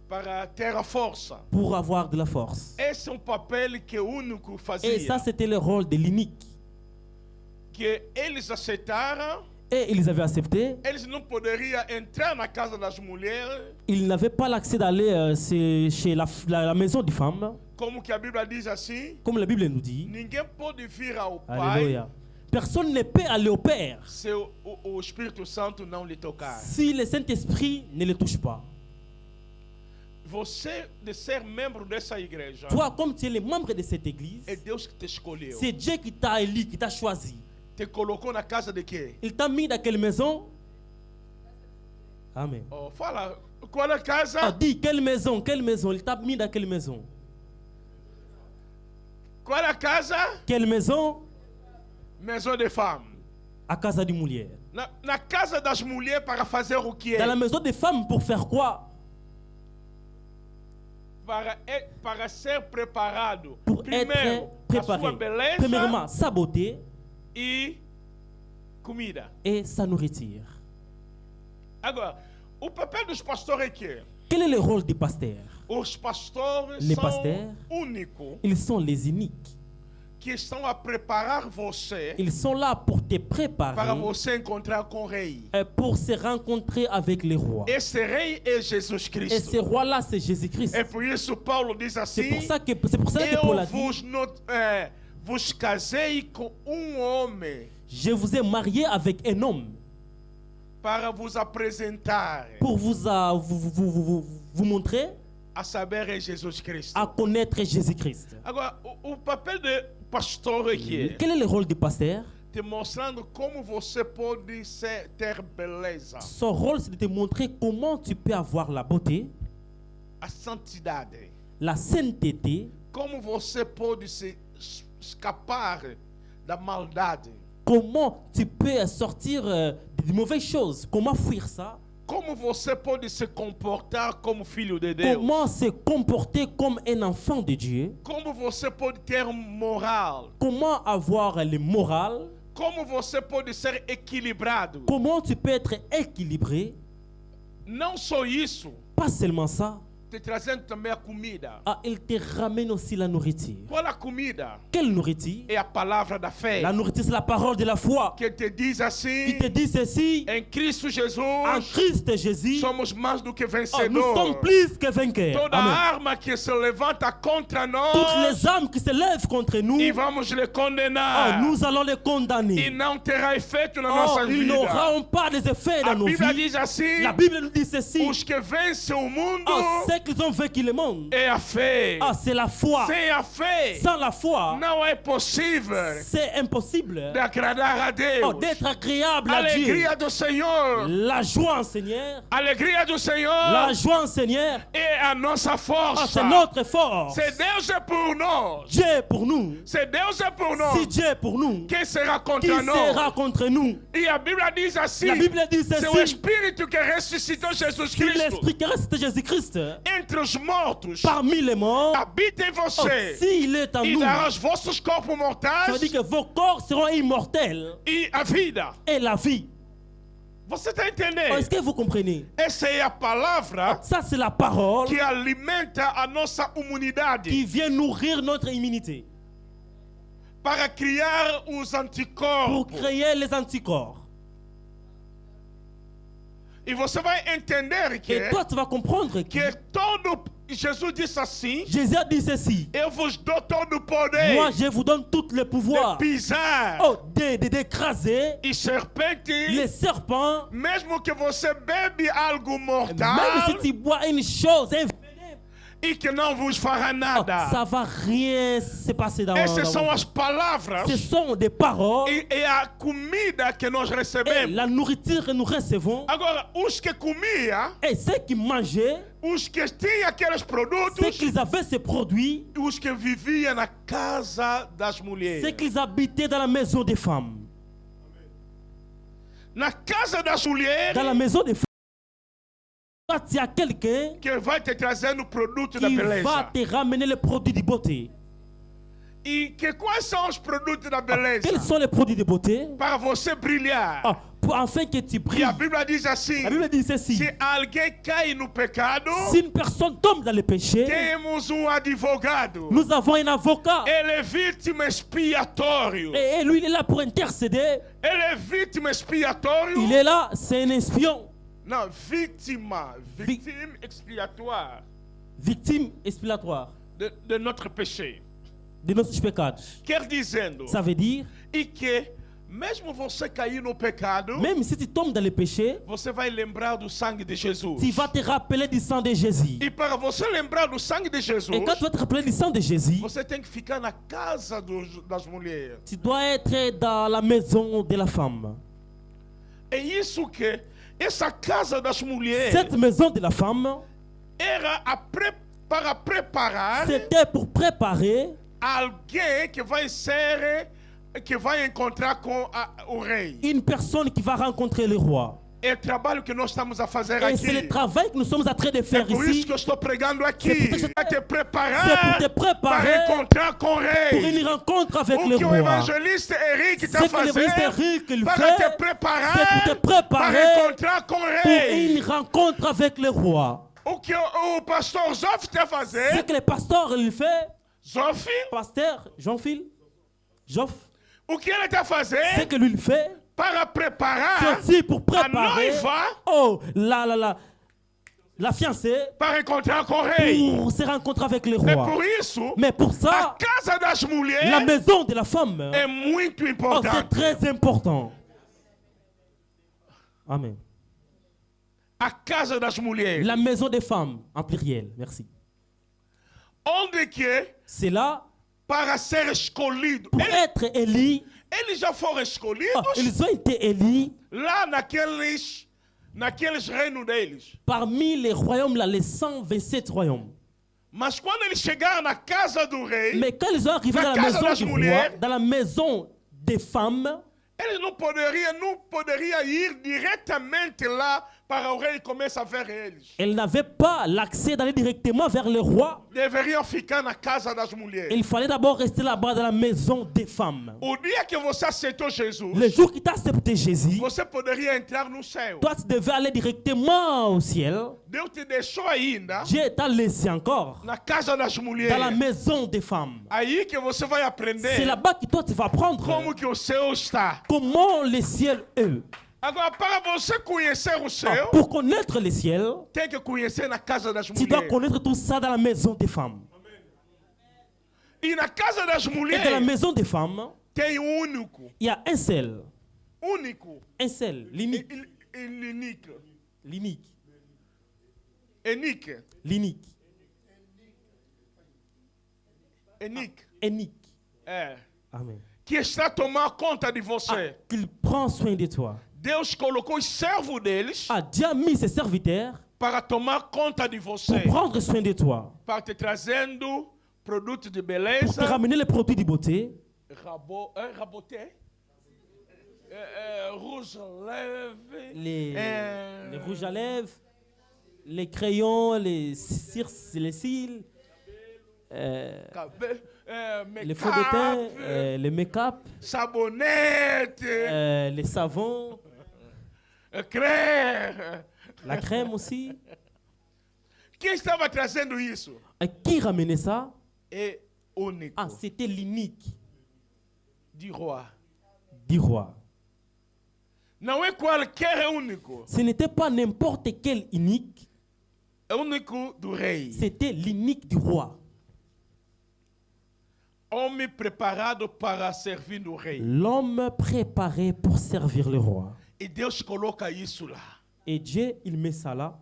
para ter a força. pour avoir de la force. Esse é um papel que o único fazia. Et ça, c'était le rôle de l'unique. Que eles aceitaram. Et ils avaient accepté. Eles não poderiam entrar na casa das mulheres. Ils n'avaient pas l'accès d'aller chez la maison des femmes. Como que a Bíblia diz assim? Comme la Bible nous dit. Ninguém pode vir ao Pai. Alléluia. Personne ne peut aller au Père se o Espírito Santo não lhe tocar. si le Saint-Esprit ne le touche pas. Você de ser membro dessa igreja. Toi, comme tu es le membre de cette église, É Deus que te escolheu. c'est Dieu qui t'a élu, qui t'a choisi. Te colocou na casa de quê? Il t'a mis dans quelle maison? Amen. Oh, fala, qual é a casa? Ah, dis, quelle maison? Quelle maison? Il t'a mis dans quelle maison? Qual é a casa? Quelle maison? Maison des femmes. A casa de mulher. Na casa das mulheres para fazer o que Dans la é? maison des femmes pour faire quoi? Para ser preparado. Pour Primeiro, être a sua préparé. beleza Premièrement, sa beauté e comida. et sa nourriture. Agora, o papel dos pastores é que Quel est le rôle des pasteurs? os pastores Les são pasteurs. únicos Ils sont les uniques. que estão a preparar você Ils sont là pour te para préparer você encontrar com o rei. pour se rencontrer avec les rois. Esse rei é Jesus Et Cristo. ce roi-là, c'est Jésus-Christ. É por isso Paulo diz C'est assim: pour ça que Paul a eu dit, vos casei com homem je vous ai marié avec un homme para vos apresentar, pour vous montrer a saber é Jesus Cristo. à connaître Jésus-Christ. Agora, o papel de pastor aqui é Quel est le rôle du pasteur? te mostrando como você pode ter beleza, Son rôle, c'est de te montrer comment tu peux avoir la beauté, a santidade, la sainteté, como você pode se escapar da maldade, comment tu peux sortir de mauvaises choses, comment fuir ça, como você pode se comportar como filho de Deus, comment se comporter comme un enfant de Dieu, como você pode ter moral, comment avoir le moral, como você pode ser equilibrado. comment tu peux être équilibré. Não só isso, Pas seulement ça, te trazendo também a comida. il te ramène aussi la nourriture. Qual a comida? Quelle nourriture? É a palavra da fé, La nourriture, c'est la parole de la foi que te diz qui assim: te dit ceci: em Cristo en Jesus Christ Jésus, somos mais do que nous sommes vencedores. plus que vainqueurs. Toda Amen. arma que se levanta contra Toutes nós, les âmes qui se lèvent contre nous, e vamos lhe condenar. nous allons les E condamner. não terá efeito na Oh, nossa ils vida. n'auront pas des effets A dans nos Bíblia vies. diz assim: La Bible nous dit ceci: os que vencem o mundo ceux qui ont vaincu le monde, é a fé. c'est la foi. Sem a fé, Sans la foi, não é possível c'est impossible de agradar a Deus. d'être agréable à Dieu. Alegria do Senhor, La joie en Seigneur, alegria do la Senhor joie en Seigneur, é a nossa força. c'est notre force. Se Deus é por nós, Dieu est pour nous. se Deus é por Si nós, Dieu est pour nous, quem será qui contra nós? sera contre nous? E a Bíblia diz assim: La Bible dit seu ceci: Espírito que ressuscitou Jesus si Cristo l'Esprit qui reste Jésus-Christ entre os mortos parmi les morts, habita em você s'il est en e nous, dará aos vossos corpos ça veut mortais dire que vos corps seront immortels e a vida. et la vie. Você está Est-ce entendendo? que vous comprenez? Essa é a palavra Ça, c'est la parole que alimenta a nossa imunidade qui vient nourrir notre immunité para criar os pour anticorpos. créer les anticorps. E você vai entender Et toi, tu vas comprendre que todo Jesus disse assim: Jésus a dit ceci: eu vos dou todo o poder moi, je vous donne tout le de pouvoir pisar d'écraser e serpente, les serpents, mesmo que você bebe algo même mortal si tu bois une chose, un e que não vos fará nada. ça va rien se passer dans Essas dans são votre as palavras vie. Ce sont des paroles e a comida que nós et recebemos. la nourriture que nous recevons. Agora, os que comiam, Et ceux qui mangeaient, os que tinham aqueles ceux produtos, qu'ils avaient ces produits, os que viviam na casa das mulheres. ceux qu'ils habitaient dans la maison des femmes. Na casa das mulheres, Dans la maison des femmes, il y a quelqu'un que vai te trazendo o produto da qui va beleza. te ramener les produits de beauté. E que quais são os produtos da beleza? Quels sont les produits de beauté? Para você brilhar. Afin que tu E brilles. a Bíblia diz assim: La Bible dit ceci: se alguém cai no pecado, si une personne tombe dans le péché, temos um advogado. nous avons un avocat. Ele é vítima expiatório. Et lui, il est là pour intercéder. Ele é vítima expiatório. Il est là, c'est un espion. Não, vítima. Victime expiatoire Victime expiatoire de notre péché. de nossos pecados. Quer dizendo, Ça veut dire, e que mesmo você cair no pecado, même si tu tombes dans le péché, você vai lembrar do sangue de Jesus. tu vas te rappeler du sang de Jésus. E para você lembrar do sangue de Jesus, Et quand tu vas te rappeler du sang de Jésus, você tem que ficar na casa das mulheres. tu dois être dans la maison de la femme. É isso que essa casa das mulheres Cette maison de la femme, era para preparar c'était pour préparer alguém que vai encontrar com o rei. une personne qui va rencontrer le roi. É o trabalho que nós estamos a fazer Et c'est le aqui. travail que nous sommes en train de É faire por isso ici que eu estou pregando aqui. C'est pour ça que Para te c'est pour preparar te préparer para encontrar com o pour rei. une rencontre avec O le que o roi. evangelista Henrique está Ce que l'évangéliste fazendo Eric il para fait, te preparar c'est pour te préparer para encontrar com o pour rei. une rencontre avec le roi. O que o pastor Zof está Ce fazendo, que le pasteur il fait, Zof, pasteur Jean-Phil, Joff, o que ele está ce fazendo que lui il fait, para c'est preparar aussi pour a préparer noiva la fiancée para encontrar com o rei. pour se rencontrer avec le É roi. por isso, Mais pour a ça, casa das la mulheres maison de la femme, é muito c'est importante. très important. Amen. A casa das mulheres. La maison des femmes, en pluriel, merci. Onde que, C'est là para ser escolhido, pour être élis. eles já foram escolhidos Ils ont été élis lá naqueles reinos deles. parmi les royaumes, là, les 127 royaumes. Mas quando eles chegaram na casa do rei, Mais quand ils sont arrivés Na dans la casa maison das du roi, mulheres, dans la maison des femmes, eles não poderiam ir diretamente lá para o rei começar a ver eles. elles n'avaient pas l'accès d'aller directement vers le roi. Deveriam ficar na casa das mulheres. Il fallait d'abord rester là-bas dans la maison des femmes. O dia que você aceitou Jesus, Le jour qui t'a accepté Jésus, você poderia entrar no céu. toi tu devais aller directement au ciel. Deus te deixou ainda Dieu t'a laissé encore na casa das dans la mulheres. maison des femmes. Aí que você vai C'est aprender là-bas que toi tu vas apprendre como que o céu está. comment le ciel est. Agora, para você conhecer o céu, Pour connaître le ciel, tem que conhecer na casa das tu dois mulheres. connaître tout ça dans la maison des femmes. E na casa das Et dans la mulheres maison des femmes, tem único. il y a un seul, Único. l'unique, L'unique. l'unique, Unique. l'unique, Unique. unique. É. Amen. Que está tomando conta de você. Qu'il prend soin de toi. Deus colocou os servos deles Dieu a mis ses serviteurs para tomar conta de pour você. prendre soin de toi, Para te trazendo produtos de pour te beleza. ramener les produits de beauté, Raboté. Rouge leve. les rouges à lèvres, les crayons, les cils, les faux de teint, les make-up, Sabonete. les savons, Creme. la crème aussi. Quem estava trazendo isso? Qui ramenait ça? É único. C'était l'unique Du roi. du roi. Não é qualquer único. Ce n'était pas n'importe quel unique, É único do rei. c'était l'unique du roi. Homem preparado para servir o rei. L'homme préparé pour servir le roi. E Deus coloca isso lá. Et Dieu, il met ça là.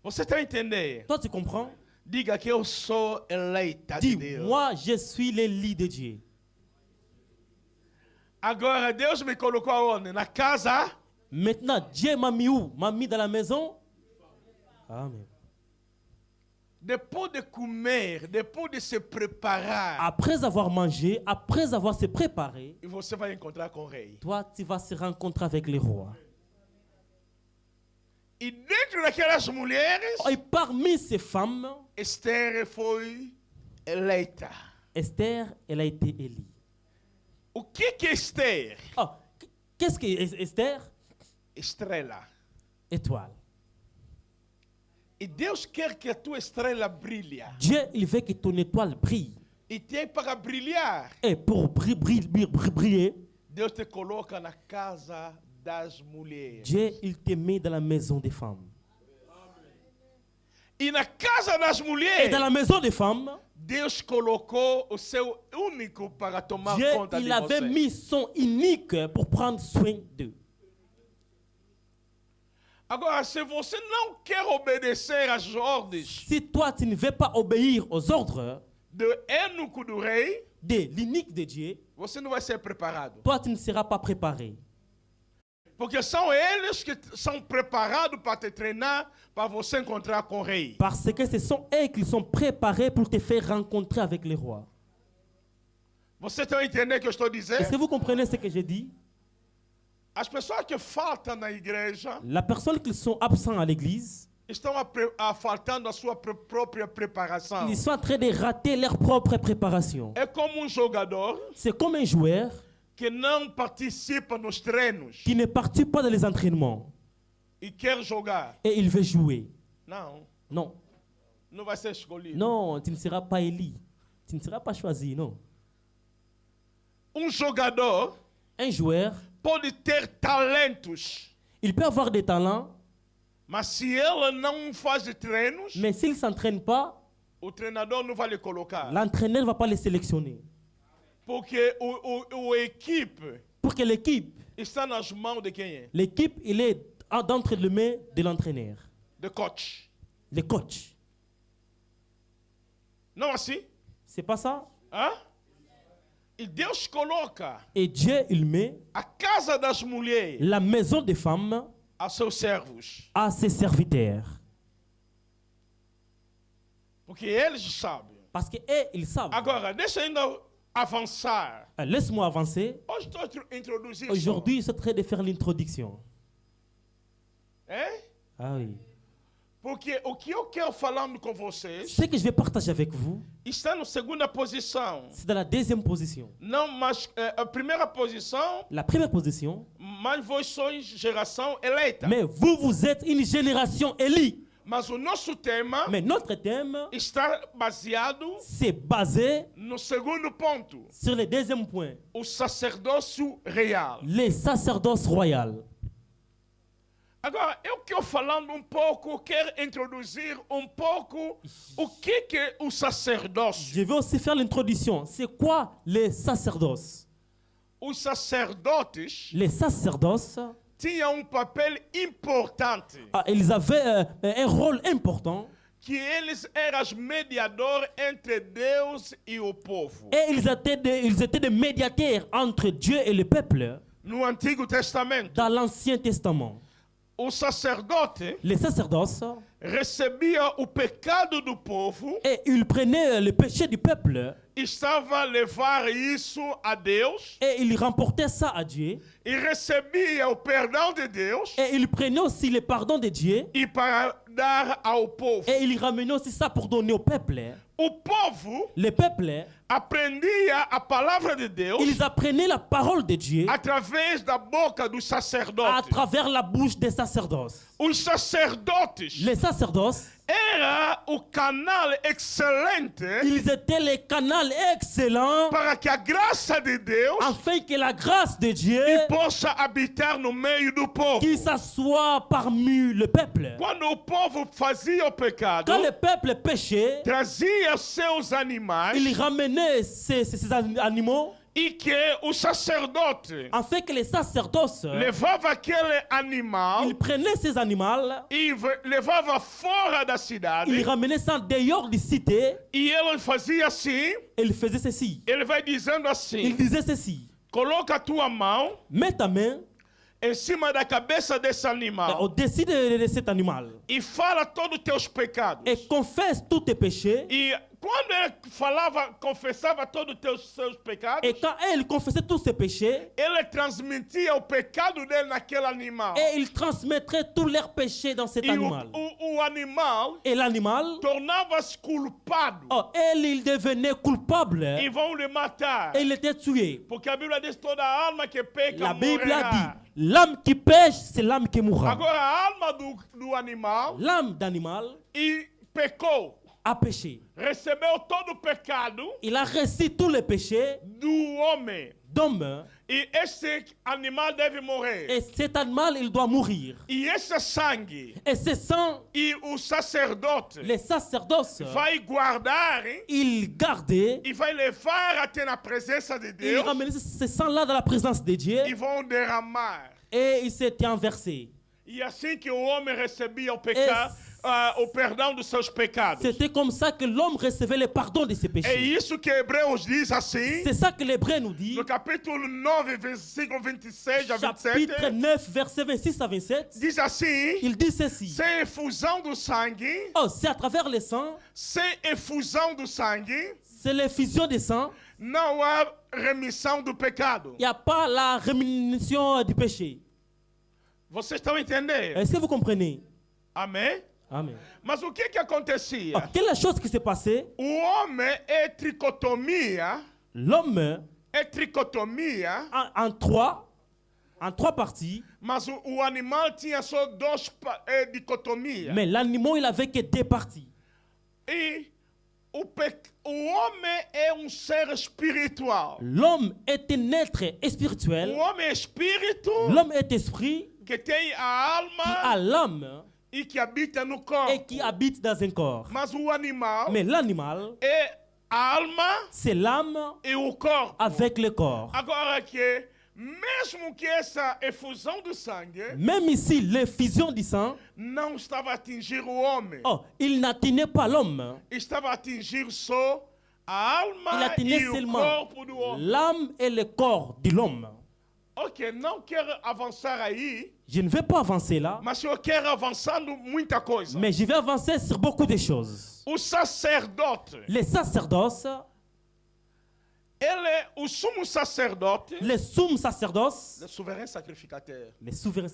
Você está entendendo? Toi, tu comprends? Diga que eu sou eleita de Dis, Deus. moi, je suis l'élu de Dieu. Agora, Deus me colocou aonde? Na casa. Maintenant, Dieu m'a mis où? M'a mis dans la maison? Amen. Depois de comer, depois de se preparar, Après avoir mangé, après avoir se préparé, e você vai encontrar com o rei. toi, tu vas se rencontrer avec les rois. E dentro daquelas mulheres, Et parmi ces femmes, Esther foi eleita. Esther, elle a été élue. O que é Esther? Qu'est-ce que Esther? Estrela. Étoile. E Deus quer que a tua estrela brilhe. Dieu, il veut que ton étoile brille. E tem para brilhar. Et pour briller, Deus te coloca na casa das mulheres. Dieu, il te met dans la maison des femmes. E na casa das Et mulheres, dans la maison des femmes, Deus colocou o seu único para tomar Dieu, conta de il avait você. mis son unique pour prendre soin d'eux. Agora, se você não quer obedecer às ordens Si toi, tu ne veux pas obéir aux ordres do eunuco do rei, de l'unique de Dieu, você não vai ser preparado. toi, tu ne seras pas préparé. Porque são eles que são preparados para te treinar, para você encontrar com o rei. Parce que ce sont eux qui sont préparés pour te faire rencontrer avec les rois. Você está entendendo o que eu estou dizendo? Est-ce que vous comprenez ce que je dis? As pessoas que faltam na igreja La personne qui sont absents à l'église, estão faltando a sua própria preparação. ils sont en train de rater leur propre préparation. É como jogador C'est comme un joueur que não participa nos treinos qui ne participe pas dans les entraînements e quer jogar. et il veut jouer. Não, Non, não vai ser escolhido. non, tu ne seras pas élu. Tu ne seras pas choisi, non. Jogador Un joueur, pode ter talentos, il peut avoir des talents, mas se ele não faz treinos, mais s'il ne s'entraîne pas, o treinador não vai lhe colocar. l'entraîneur ne va pas les sélectionner. Porque o equipe Pour que l'équipe, está nas mãos de quem é? l'équipe, il est d'entre les mains de l'entraîneur, De coach. le coach. Não assim? C'est pas ça? Hã? E Deus coloca Et Dieu, il met a casa das mulheres la maison des femmes a seus servos. à ses serviteurs. Porque eles sabem. Parce que eux, ils savent. Agora, deixa ainda avançar. Laisse-moi avancer. Hoje estou a introduzir Aujourd'hui, je suis en train de faire l'introduction. É? Ah oui. Porque o que eu quero falando com vocês Ce que je vais partager avec vous, está na segunda posição. c'est dans la deuxième position. Não, mas a primeira posição, La première position, mas vós sois geração eleita. mais vous, vous êtes une génération élue. Mas o nosso tema Mais notre thème, está baseado c'est basé no segundo ponto, sur le deuxième point, o sacerdócio real. les sacerdoces royales. Agora, eu quero falando pouco, quero introduzir pouco o que é o sacerdócio. Je vais aussi faire l'introduction. C'est quoi les sacerdoces? Os sacerdotes Les sacerdoces, tinham papel importante, ils avaient un rôle important que eles eram os mediadores entre Deus e o povo. et ils étaient des médiateurs entre Dieu et le peuple No Antigo Testamento, dans l'Ancien Testament. o sacerdote Les sacerdoces, recebia o pecado do povo, et ils prenaient le péché du peuple estava a levar isso a Deus, et ils remportaient ça à Dieu e recebia o perdão de Deus et ils prenaient aussi le pardon de Dieu e para dar ao povo. et ils ramenaient aussi ça pour donner au peuple. O povo Le peuple, aprendia a palavra de Deus ils apprenaient la parole de Dieu através da boca dos à sacerdotes. travers la bouche des sacerdoces. Os sacerdotes Les sacerdoces, era o canal excelente ils étaient les canaux excellents para que a graça de Deus afin que la grâce de Dieu possa habitar no meio do povo. qui s'assoit parmi le peuple. Quando o povo fazia o pecado, Quand le peuple péchait, trazia seus animais il ramenait ces animaux e que o sacerdote afin que les sacerdoces, levava aquele animal ils prenaient ces animaux, e levava fora da cidade ils ramenaient ça dehors de cité e ele fazia assim, et ils faisaient ceci. ele vai dizendo Il assim: disait ceci. coloca a tua mão Mets ta main em cima da cabeça desse animal au-dessus de cet animal e fala todos os teus pecados. et confesse tous tes péchés. E quando ele falava, confessava todos os seus pecados, Et quand il confessait tous ses péchés, ele transmitia o pecado dele naquele animal. et il transmettrait tous leurs péchés dans cet E animal. o animal Et l'animal, tornava-se culpado il devenait coupable e vão le matar. et il était tué. Porque a Bíblia diz toda alma que peca La Bible a morrerá. dit, l'âme qui pêche, c'est l'âme qui mourra. Agora a alma do animal L'âme d'animal e pecou. a péché. Recebeu todo o pecado Il a reçu tous les péchés do homem. d'homme. E esse animal deve morrer. Et cet animal, il doit mourir. E esse sangue Et ce sang, e o sacerdote les sacerdoces, vai guardar ils gardaient, e vai levar até na presença de ils Deus ramenaient ce sang-là dans la présence de Dieu e vão derramar. et il s'était versé. E assim que o homem recebia o pecado, o perdão dos seus pecados. C'était comme ça que l'homme recevait le pardon de ses É péchés. isso que Hebreus diz assim, C'est ça que l'Hébreu nous dit. no capítulo 9, versículo 26 a 27. Chapitre 9, versets 26 à 27. Diz assim, Il dit ceci. sem efusão do sangue, Oh, c'est à travers le sang, sem efusão do sangue, c'est l'effusion des sangs. não há remissão do pecado. Il n'y a pas la rémission du péché. Vocês estão entendendo? Est-ce que vous comprenez? Amém? Amen. Mas o que acontecia? Oh, quelle est la chose qui s'est passée? O homem é tricotomia, L'homme, en en trois parties, mas o animal tinha só dicotomia. mais l'animal, il avait que deux parties. E o homem é ser espiritual. L'homme est un être O spirituel. homem é espírito L'homme est esprit que tem a qui a alma l'âme e que habita no et corpo. qui habite dans un corps. Mas o animal Mais l'animal, é a alma c'est l'âme e o corpo. avec le corps. Agora que, mesmo que essa efusão do sangue Même ici, l'effusion du sang, não estava a atingir o homem, oh, il n'atteignait pas l'homme. estava a atingir só a Il alma atteignait e o seulement corpo do homem. l'âme et le corps de l'homme. Ok, não quero avançar aí, Je ne vais pas avancer là, mas eu quero avançando muita coisa. mais je vais avancer sur beaucoup de choses. O sacerdote, Les sacerdoces, ele é o sumo sacerdote, les summes sacerdoces, le souverain sacrificateur. les souverains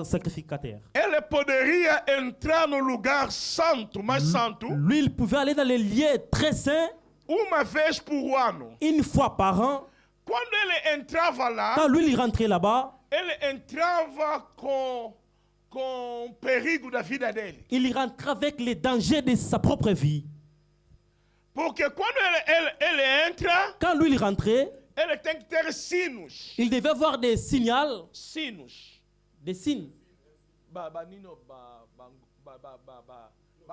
sacrificataires. Ele poderia entrar no lugar santo, mais santo, Lui, il pouvait aller dans les lieux très saints uma vez por ano. une fois par an. Quando ele entrava lá, Quand lui, il rentrait là-bas, ele entrava com perigo da vida dele. il y rentrait avec les dangers de sa propre vie. Porque quando ele entra, Quand lui, il rentrait, ele tem que ter sinos. il devait voir des signaux, Sinos. des signes,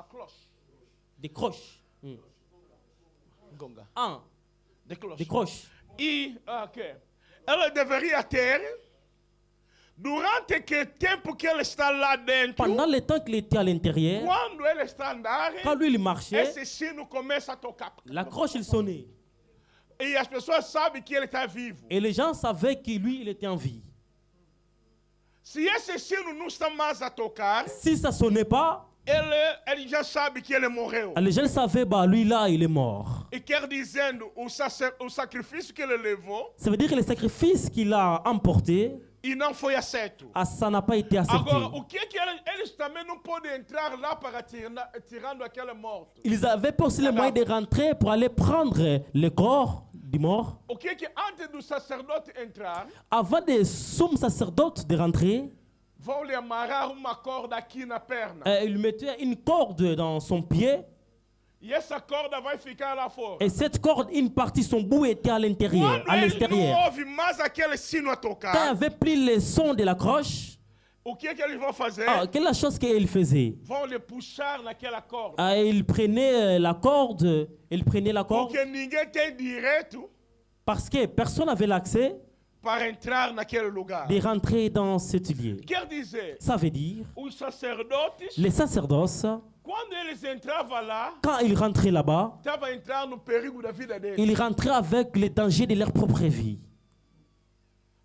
Cloche. des croches. Gonga. Ah, De cloche. des croches. E ela deveria ter, durante aquele tempo que ele está lá dentro, Pendant le temps qu'il était à l'intérieur, quando ele está a andar, quand lui, il marchait, esse sino começa a tocar. la croche, il sonnait. E as pessoas sabem que ele está vivo. Et les gens savaient que lui, il était en vie. Se esse sino não está mais a tocar, Si ça sonnait pas, ele já sabe que ele morreu. les gens savaient, bah, lui, là, il est mort. E quer dizendo, o sacrifício que ele levou Ça veut dire que le sacrifice qu'il a emporté, e não foi aceito. ah, ça n'a pas été accepté. Agora, o que eles também não podem entrar lá para tirando aquele morto? Ils avaient pas aussi le moyen de rentrer pour aller prendre le corps du mort. O que antes do sacerdote entrar, Avant des sommes sacerdotes de rentrer, vão lhe amarrar uma corda aqui na perna. ils mettaient une corde dans son pied. E essa corda vai ficar lá fora. Et cette corde, une partie, son bout était à l'intérieur, Quando à ele não l'extérieur. ouve mais aquele sino a Quand il tocar, avait pris le son de la croche, o que eles vão fazer? quelle est la chose qu'il faisait? Vão lhe puxar naquela corda. Il prenait la corde, Porque ninguém tem direito parce que personne n'avait l'accès para entrar naquele lugar. de rentrer dans cet lieu. Quer dizer, Ça veut dire, os sacerdotes, les sacerdoces, quando eles entravam lá, quand ils rentraient là-bas, estava entrando no perigo da vida deles. ils rentraient avec les dangers de leur propre vie.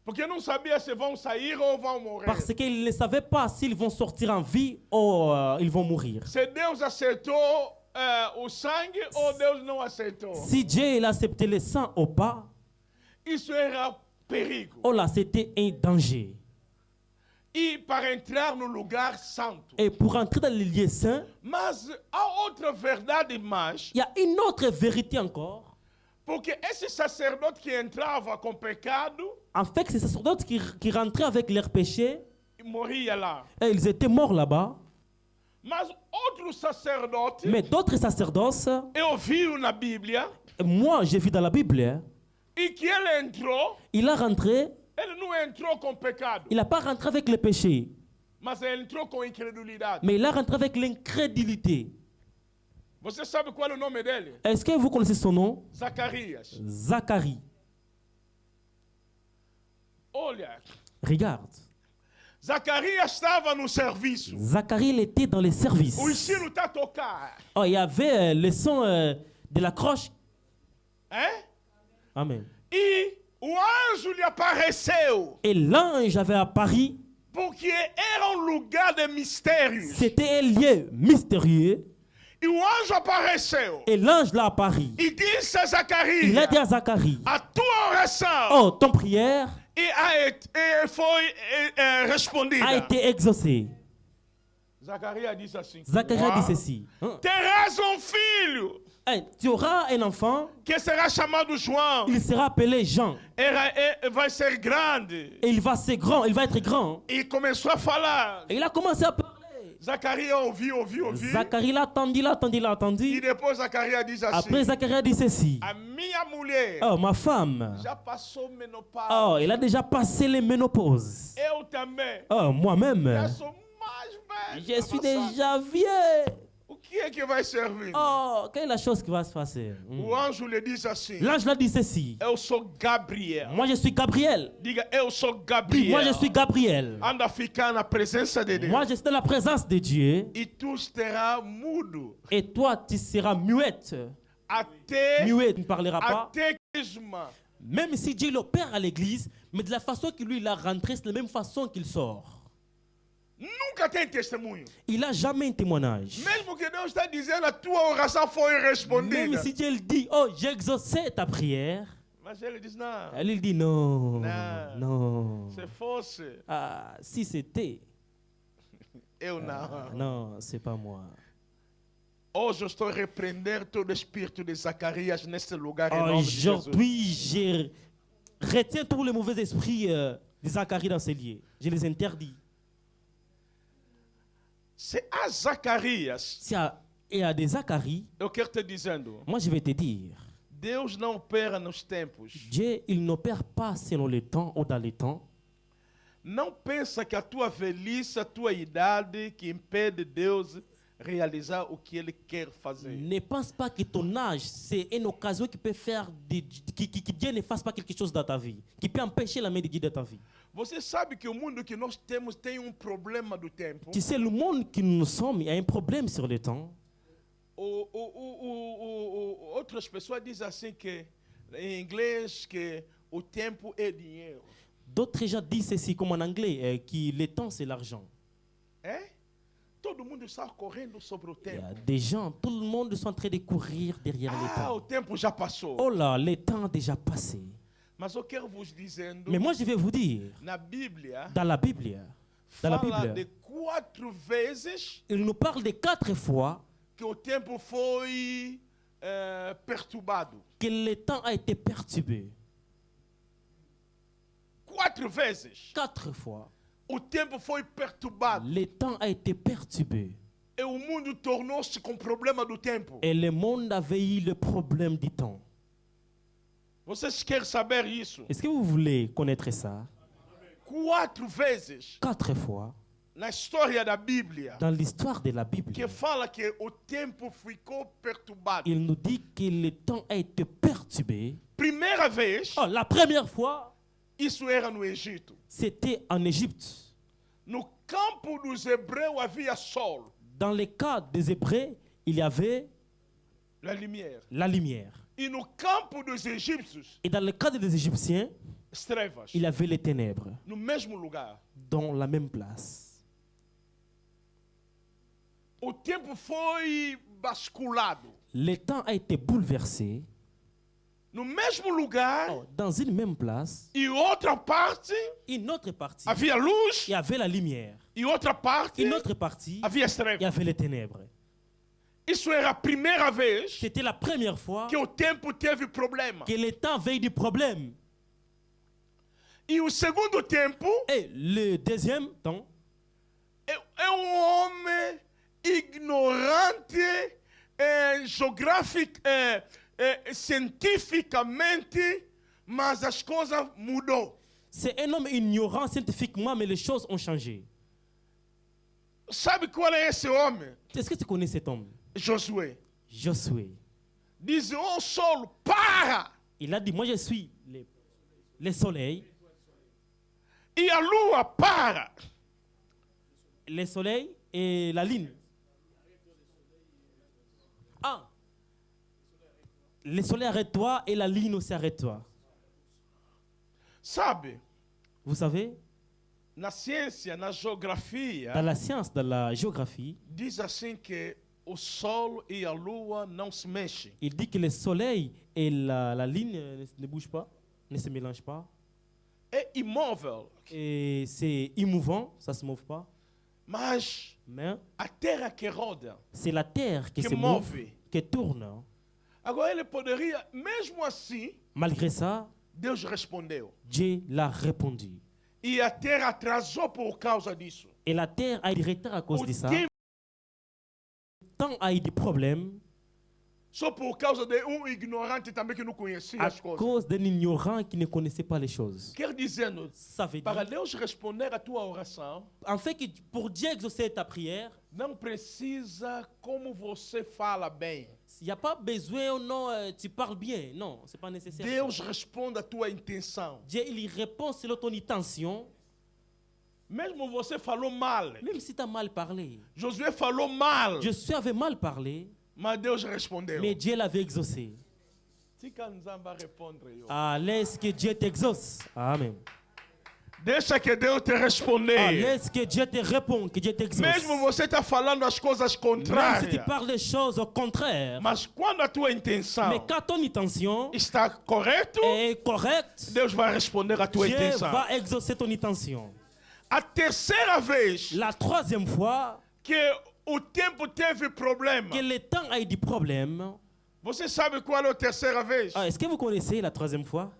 Porque não sabia se vão sair ou vão morrer. Parce qu'ils ne savaient pas s'ils vont sortir en vie ou ils vont mourir. Se Deus aceitou o sangue ou Deus não aceitou. Si Dieu il acceptait le sang ou pas, Isso era perigo. oh là, c'était un danger. E para entrar no lugar santo. Et pour entrer dans les lieux saints, Mas há outra verdade mais. il y a une autre vérité encore. Porque esse sacerdote que entrava com pecado, En fait, ces sacerdotes qui rentraient avec leurs péchés, morria lá. et ils étaient morts là-bas. Mas outro sacerdote, Mais d'autres sacerdoces, eu vi na Bíblia, moi j'ai vu dans la Bible, hein, e que ele entrou, il a rentré, ele não entrou com pecado, il n'a pas rentré avec le péché, mas ele entrou com incredulidade. mais il a rentré avec l'incrédulité. Você sabe qual é o nome dele? Est-ce que vous connaissez son nom? Zacarias. Zacharie. Olha, Regarde. Zacarias estava no serviço. Zacharie, il était dans les services. O ensino está a tocar. Oh, il y avait le son de la cloche. Hein? Amen. E o anjo lhe apareceu. Et l'ange avait apparu. Porque era lugar de mistérios. C'était un lieu mystérieux. E o anjo apareceu. Et l'ange l'a apparu. E disse a Il a Zacarias: dit à Zacharie, a tua oração oh, ton prière foi respondida. a été exaucée. Zacarias disse assim: Zacharie "Uau, dit ceci. Hein? terás filho Hey, tu auras un enfant, que será chamado João. il sera appelé Jean. Vai ser grande. Et il va être grand. E começou a falar. Et il a commencé à parler. Zacarias ouviu. Zacharie l'a attendu. E depois Zacarias diz assim: Après, Zacharie dit ceci. a minha mulher Oh, ma femme. já passou menopausa. Oh, il a déjà passé les ménopauses. Eu também. Oh, moi-même. Já sou mais velho. Je suis déjà vieux. O que é que vai servir? Oh, quelle est la chose qui va se passer? O anjo lhe disse assim: L'ange l'a dit ceci. eu sou Gabriel. Moi, je suis Gabriel. Diga, eu sou Dis, Gabriel. moi, je suis Gabriel. Anda ficar na presença de Deus. Moi, je suis dans la présence de Dieu. E tu estarás mudo Et toi, tu seras muette. até Muette, tu ne parleras pas. até Crisma. Même si Dieu l'opère à l'église, mais de la façon que lui, il a rentré, c'est la même façon qu'il sort. Nunca tem testemunho. Il n'a jamais un témoignage. Mesmo que Deus está dizendo a tua oração foi respondida. Même si Dieu le dit, oh, j'ai exaucé ta prière. Mas ele diz não. Elle il dit non. Non. Non. Se fosse, Ah, si c'était. eu não. Non, c'est pas moi. Hoje eu estou a repreender todo o espírito de Zacarias neste lugar em nome de Jesus. Aujourd'hui, je retiens tous les mauvais esprits de Zacharie dans ces lieux. Je les interdis. Se há Zacarias, Et à des Zacharie, eu quero te dizendo, moi je vais te dire, Deus não opera nos tempos. Dieu, il n'opère pas selon le temps ou dans le temps. Não pensa que a tua velhice, a tua idade que impede Deus realizar o que Ele quer fazer. Ne pense pas que ton âge, c'est une occasion qui peut faire que Dieu ne fasse pas quelque chose dans ta vie, qui peut empêcher la main de Dieu dans ta vie. Você sabe que o mundo que nós temos tem problema do tempo. Tu sais, le monde que nous sommes, il y a un problème sur le temps. Outras pessoas dizem assim que, em inglês, que o tempo é dinheiro. D'autres gens disent ceci, comme en anglais, que le temps, c'est l'argent. É? Todo mundo está correndo sobre o Il y a tempo. des gens, tout le monde est en train de courir derrière le Ah, o temps. tempo já passou. Oh là, le temps a déjà passé. Mas eu quero vos dizendo, Mais moi, je vais vous dire, na Bíblia, dans la Bible, fala Bible, de 4 vezes il nous parle de 4 fois que o tempo foi perturbado. que le temps a été perturbé. 4 vezes 4 fois, o tempo foi perturbado. le temps a été perturbé. E o mundo tornou-se com problema do tempo. Et le monde avait eu le problème du temps. Vocês querem saber isso? Est-ce que vous voulez connaître ça? 4 vezes 4 fois, na história da Bíblia dans l'histoire de la Bible, que fala que o tempo ficou perturbado. il nous dit que le temps a été perturbé. Primeira vez, Oh, la première fois, isso era no Egito. c'était en Égypte. No campo dos hebreus havia sol, Dans le cas des Hébreux, il y avait la lumière. la lumière. E no campo dos egípcios, Et dans le cas des Égyptiens, as trevas. il y avait les ténèbres No mesmo lugar. dans la même place. O tempo foi basculado. Le temps a été bouleversé. No mesmo lugar, Oh, dans une même place, e outra parte, une autre partie, havia luz, il y avait la lumière. e outra parte, Une autre partie, havia as il y trevas. avait les ténèbres. Isso era a primeira vez C'était la première fois que o tempo teve problema. que le temps veille du problème. E o segundo tempo Et le deuxième temps, é homem ignorante, cientificamente, mas as coisas mudou. c'est un homme ignorant scientifiquement, mais les choses ont changé. Sabe qual é esse homem? Est-ce que tu connais cet homme? Josué. Josué. Diz, ô sol, para! Il a dit, moi je suis le soleil, E a lua, para! le soleil et la lune. Ah. Le soleil arrête-toi et la lune aussi arrête-toi. Sabe, Vous savez, na ciência, na geografia, dans la science, dans la géographie, diz assim que o sol e a lua não se mexem. il dit que le soleil et la lune ne bougent pas, ne se mélangent pas. É imóvel, Et c'est immouvant, ça ne se move pas. mas Mais a terra que roda, c'est la terre qui que se move, move. qui tourne. Agora ele poderia, mesmo assim, Malgré ça, Deus respondeu. Dieu l'a répondu. E a terra atrasou por causa disso. Et la terre a eu du retard à cause O de ça. tempo Tant a eu des problèmes só por causa de ignorante também que não conhecia à as coisas. cause d'un ignorant qui ne connaissait pas les choses. Quer dizendo, Ça veut para dire, Deus responder a tua oração, en fait, que pour Dieu exaucer ta prière, não precisa como você fala bem. il n'y a pas besoin ou non, tu parles bien. Non, ce n'est pas nécessaire. Deus responde a tua intenção. Dieu, il y répond selon ton intention, Mesmo você falou mal, même si tu as mal parlé. Josué falou mal, Josué avait mal parlé, mas Deus respondeu. mais Dieu l'avait exaucé. Tika nzamba répondre yo. Ah, laisse que Dieu t'exauce. Amen. Deixa que Deus te Ah, responder. laisse que Dieu te réponde, que Dieu t'exauce. Mesmo você está falando as coisas Même si tu contrárias, parles des choses au contraire, mas quando a tua mais intenção quand ton intention está correta, est correcte, Deus vai responder a tua Dieu intenção. va exaucer ton intention. A terceira vez La troisième fois que o tempo teve problema, que le temps a eu des problèmes, você sabe qual é a terceira vez? est-ce que vous connaissez la troisième fois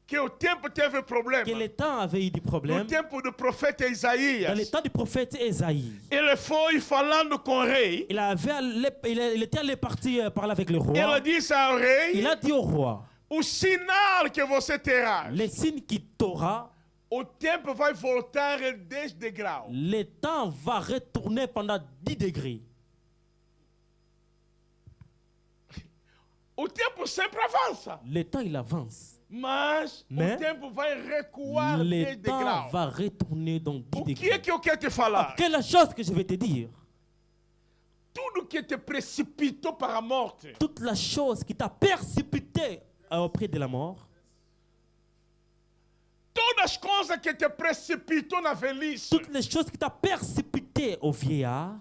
Que o tempo teve problema. que le temps avait eu des No problèmes? tempo do profeta Dans le Isaías, temps du prophète Esaïe, ele foi falando com o rei. il était allé partir parler avec le Ela roi. disse ao rei: Il a dit au roi, o sinal que você terá, les signes qui t'aura, o tempo vai voltar em 10 degraus. le temps va retourner pendant 10 degrés. O tempo sempre avança, Le temps, il avance. mas Mais o tempo vai recuar 10 Le temps degraus. va retourner dans 10 O que é degrés. que eu quero te falar? Quelle est la chose que je vais te dire? Tudo que te precipitou para a morte, Toute la chose qui t'a précipité auprès de la mort, todas as coisas que te precipitou na velhice, toutes les choses qui t'a précipité au vieillard,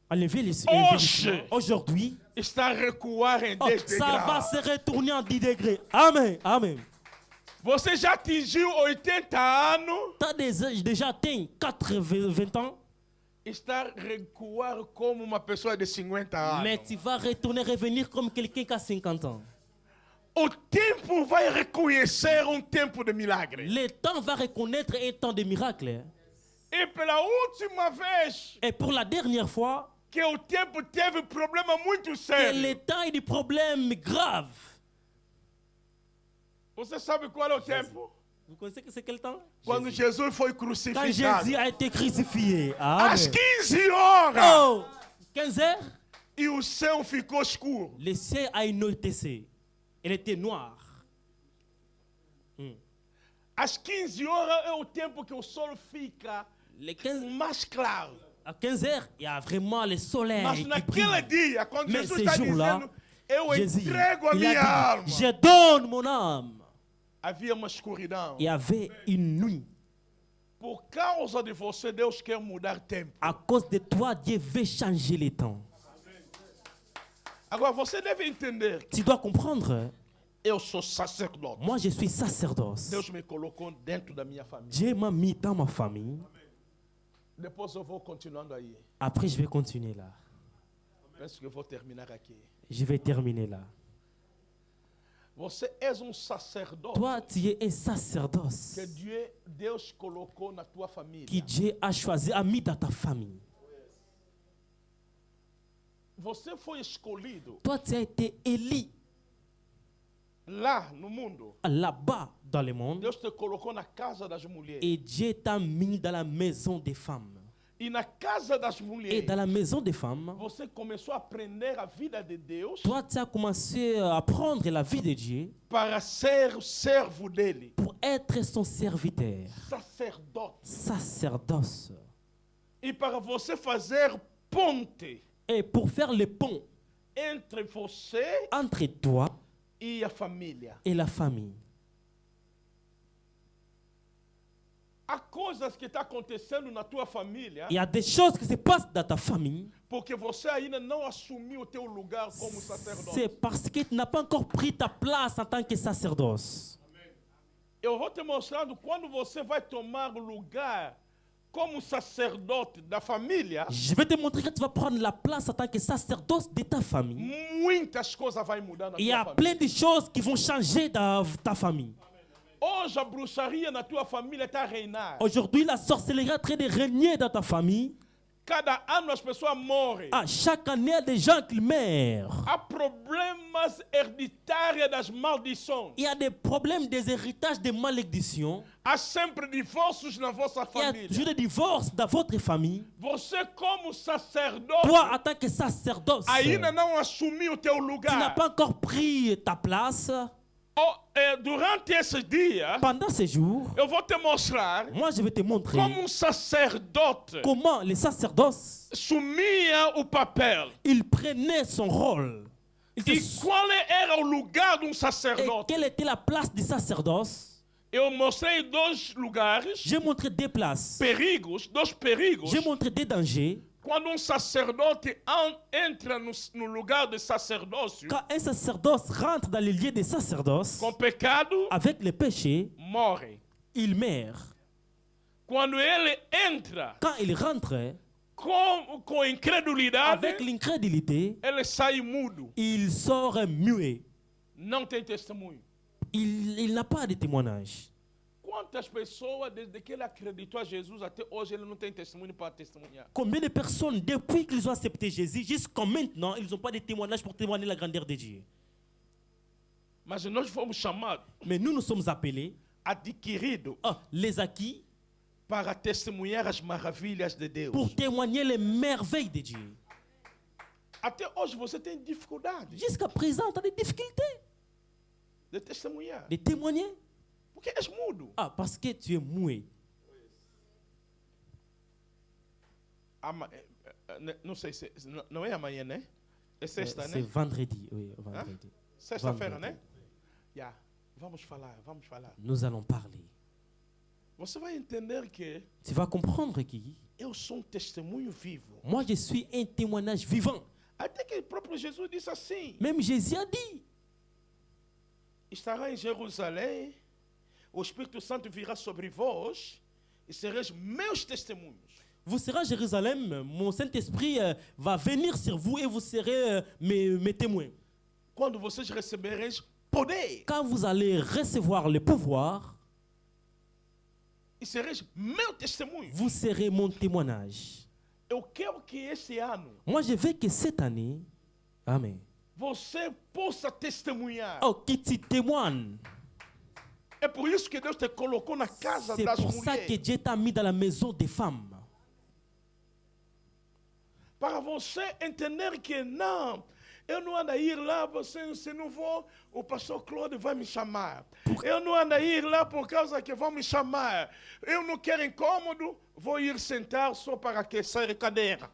à Hoje. l'événement, aujourd'hui, está a recuar em 10 ça va degraus. se retourner en 10 degrés. Amen, amen. Você já atingiu 80 anos, Tu as déjà atteint 80 ans, está a recuar como uma pessoa de 50 anos. mais tu vas retourner, revenir comme quelqu'un qui a 50 ans. O tempo vai reconhecer tempo de milagre. Le temps va reconnaître un temps de miracle. E pela última vez Et pour la dernière fois, que o tempo teve problema muito que le sério. temps ait des problèmes graves. Você sabe qual é o tempo? Vous connaissez que c'est quel temps? Quando Jesus foi Quand crucificado. Jésus a été crucifié. Amen. Às 15 horas. Oh, 15 heures, E o céu ficou escuro. le ciel a énoncé. Elle était noire. Às 15 horas é o tempo que o sol fica Les 15, mais claro. à 15 heures, il y a vraiment le soleil Mas qui naquele brille. dia, quando Mais Jesus ces está jours-là, dizendo, eu Jésus, entrego a il minha a alma, dit, je donne mon âme. havia uma escuridão. Il y avait une nuit. Por causa de você, Deus quer mudar tempo. À cause de toi, Dieu veut changer les temps. Agora, você deve entender que Tu dois comprendre, eu sou sacerdote. moi je suis sacerdoce. Deus me colocou dentro da minha família. Dieu m'a mis dans ma famille. Depois eu vou continuando aí. Après, je vais continuer là. Penso que eu vou terminar aqui. Je vais terminer là. Você és sacerdote Toi, tu es un sacerdoce que Deus colocou na tua família. qui Dieu a choisi, a mis dans ta famille. Você foi escolhido Toi, tu as été élu lá no mundo. là-bas dans le monde Deus te colocou na casa das mulheres. et Dieu t'a mis dans la maison des femmes. E na casa das Et mulheres, dans la maison des femmes, você começou a aprender a vida de Deus toi, tu as commencé à apprendre la vie de Dieu para ser o servo dele. pour être son serviteur, Sacerdote. sacerdoce. E para você fazer ponte Et pour faire le pont entre você entre toi e a família. et la famille. Há coisas que estão acontecendo na tua família Il y a des choses qui se passent dans ta famille. porque você ainda não assumiu o teu lugar como sacerdote. C'est parce que tu n'as pas encore pris ta place en tant que sacerdoce. Eu vou te mostrando quando você vai tomar o lugar como sacerdote da família, Je vais te montrer que tu vas prendre la place en tant que sacerdoce de ta famille. muitas coisas vão mudar na Il y tua a família. plein de choses qui vont changer dans ta famille. Hoje a bruxaria na tua família está a reinar. Aujourd'hui, la sorcellerie est en train de régner dans ta famille. Cada ano as pessoas morrem. Ah, chaque année, il y a des gens qui meurent. Há problemas hereditários das maldições. Il y a des problèmes des héritages, des malédictions. Há sempre divórcios na vossa Il y a família. toujours des divorces dans votre famille. Você como sacerdote Toi, en tant que sacerdoce, ainda não assumiu o teu tu n'as lugar. pas encore pris ta place. Durante esses dias, Pendant ces jours, eu vou te mostrar moi, je vais te montrer como sacerdote comment les sacerdoces, assumia o papel. ils prenaient son rôle. Ils E se- qual era o lugar de Et sacerdote? quelle était la place du sacerdoce? Eu mostrei dois lugares, J'ai montré des places. dois perigos. J'ai montré des dangers. Quando sacerdote entra no lugar de sacerdócio Quand un sacerdoce rentre dans les lieux des sacerdoces, com pecado, avec les péchés, morre. il meurt. Quando ele entra Quand il rentre com incredulidade, avec l'incrédulité, ele sai mudo. il sort muet. Não tem testemunho. Il n'a pas de témoignage. Quantas pessoas, desde que ele acreditou a Jesus até hoje, ele não tem testemunho para testemunhar? Combien de personnes, depuis qu'ils ont accepté Jésus, jusqu'à maintenant, ils n'ont pas de témoignage pour témoigner la grandeur de Dieu. Mas nós fomos chamados, Mais nous, nous sommes appelés, adquiridos, les acquis, para testemunhar as maravilhas de Deus. pour témoigner les merveilles de Dieu. Até hoje você tem dificuldade Jusqu'à présent, tu as des difficultés de testemunhar. de témoigner. Porque és mudo. Parce que tu es muet. Não sei se... Não é amanhã, né? É sexta, C'est né? vendredi, oui, vendredi. Sexta-feira, Vendredi. né? Yeah. Vamos falar, vamos falar. Nous allons parler. Você vai entender que Tu vas comprendre que eu sou testemunho vivo. moi, je suis un témoignage vivant. Até que o próprio Jesus disse assim: Même Jésus a dit, estará em Jerusalém, o Espírito Santo virá sobre vós e sereis meus testemunhos. vous serez à Jérusalem, mon Saint-Esprit va venir sur vous et vous serez mes témoins. Quando vocês recebereis poder Quand vous allez recevoir le pouvoir, e sereis meu testemunho. vous serez mon témoignage. Eu quero que esse ano Moi, je veux que cette année, Amen, você possa testemunhar. que tu témoignes. É por isso que Deus te colocou na casa C'est das pour ça que mulheres. Dieu t'a mis dans la maison des femmes. Para você entender que não, eu não ando a ir lá, se não vou, o pastor Claude vai me chamar. Eu não ando a ir lá por causa que vão me chamar. Eu não quero incômodo, vou ir sentar só para aquecer a cadeira.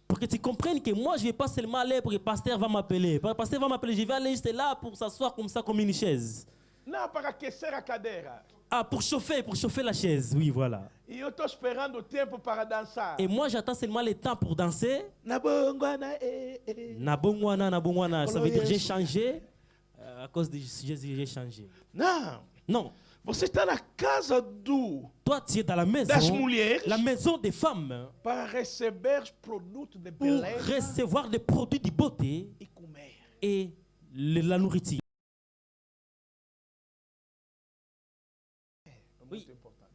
Pour que tu comprennes que moi, je ne vais pas seulement aller pour que le pasteur va m'appeler. Le pasteur va m'appeler, je vais aller juste là pour s'asseoir comme ça, comme une chaise. Não, para aquecer a cadeira. Pour chauffer la chaise, oui, voilà. E eu estou esperando o tempo para dançar. Et moi, j'attends seulement le temps pour danser. Na bongwana, Nabongwana, ça veut dire j'ai changé. À cause de Jésus, j'ai changé. Não, Non, você está na casa toi, tu es dans la maison, das mulheres la maison des femmes, para receber os produtos de pour beleza recevoir des produits de beauté e comer. et la nourriture. Oui. Muito importante.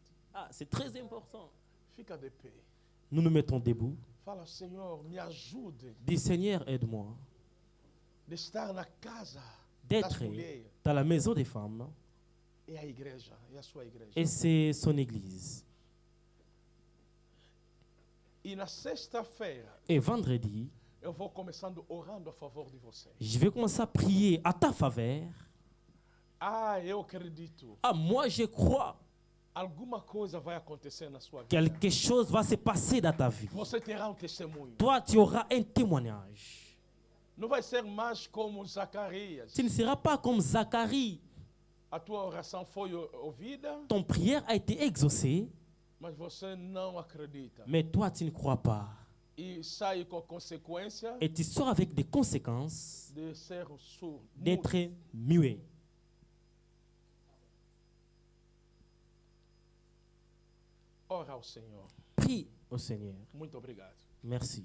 C'est très important. Fica de pé. Nous nous mettons debout. Fala, Senhor, me ajude Dis, Seigneur, aide-moi de estar na casa das d'être mulheres dans la maison des femmes. e a igreja, e a sua igreja. Et c'est son église. E na sexta-feira Et vendredi, eu vou começando orando a favor de você. je vais commencer à prier à ta faveur. Ah, eu acredito. Moi, je crois. alguma coisa vai acontecer na sua vida. Quelque chose va se passer dans ta vie. Você terá um testemunho. Toi, tu auras un témoignage. Não vai ser mais como Zacarias. Tu ne seras pas comme Zacharie. A tua oração foi ouvida, Ton prière a été exaucée, mas você não acredita. mais toi, tu ne crois pas. E sai com a consequência Et tu sors avec des conséquences de ser surdo. d'être muet. Ora ao Senhor. Prie au Seigneur. Muito obrigado. Merci.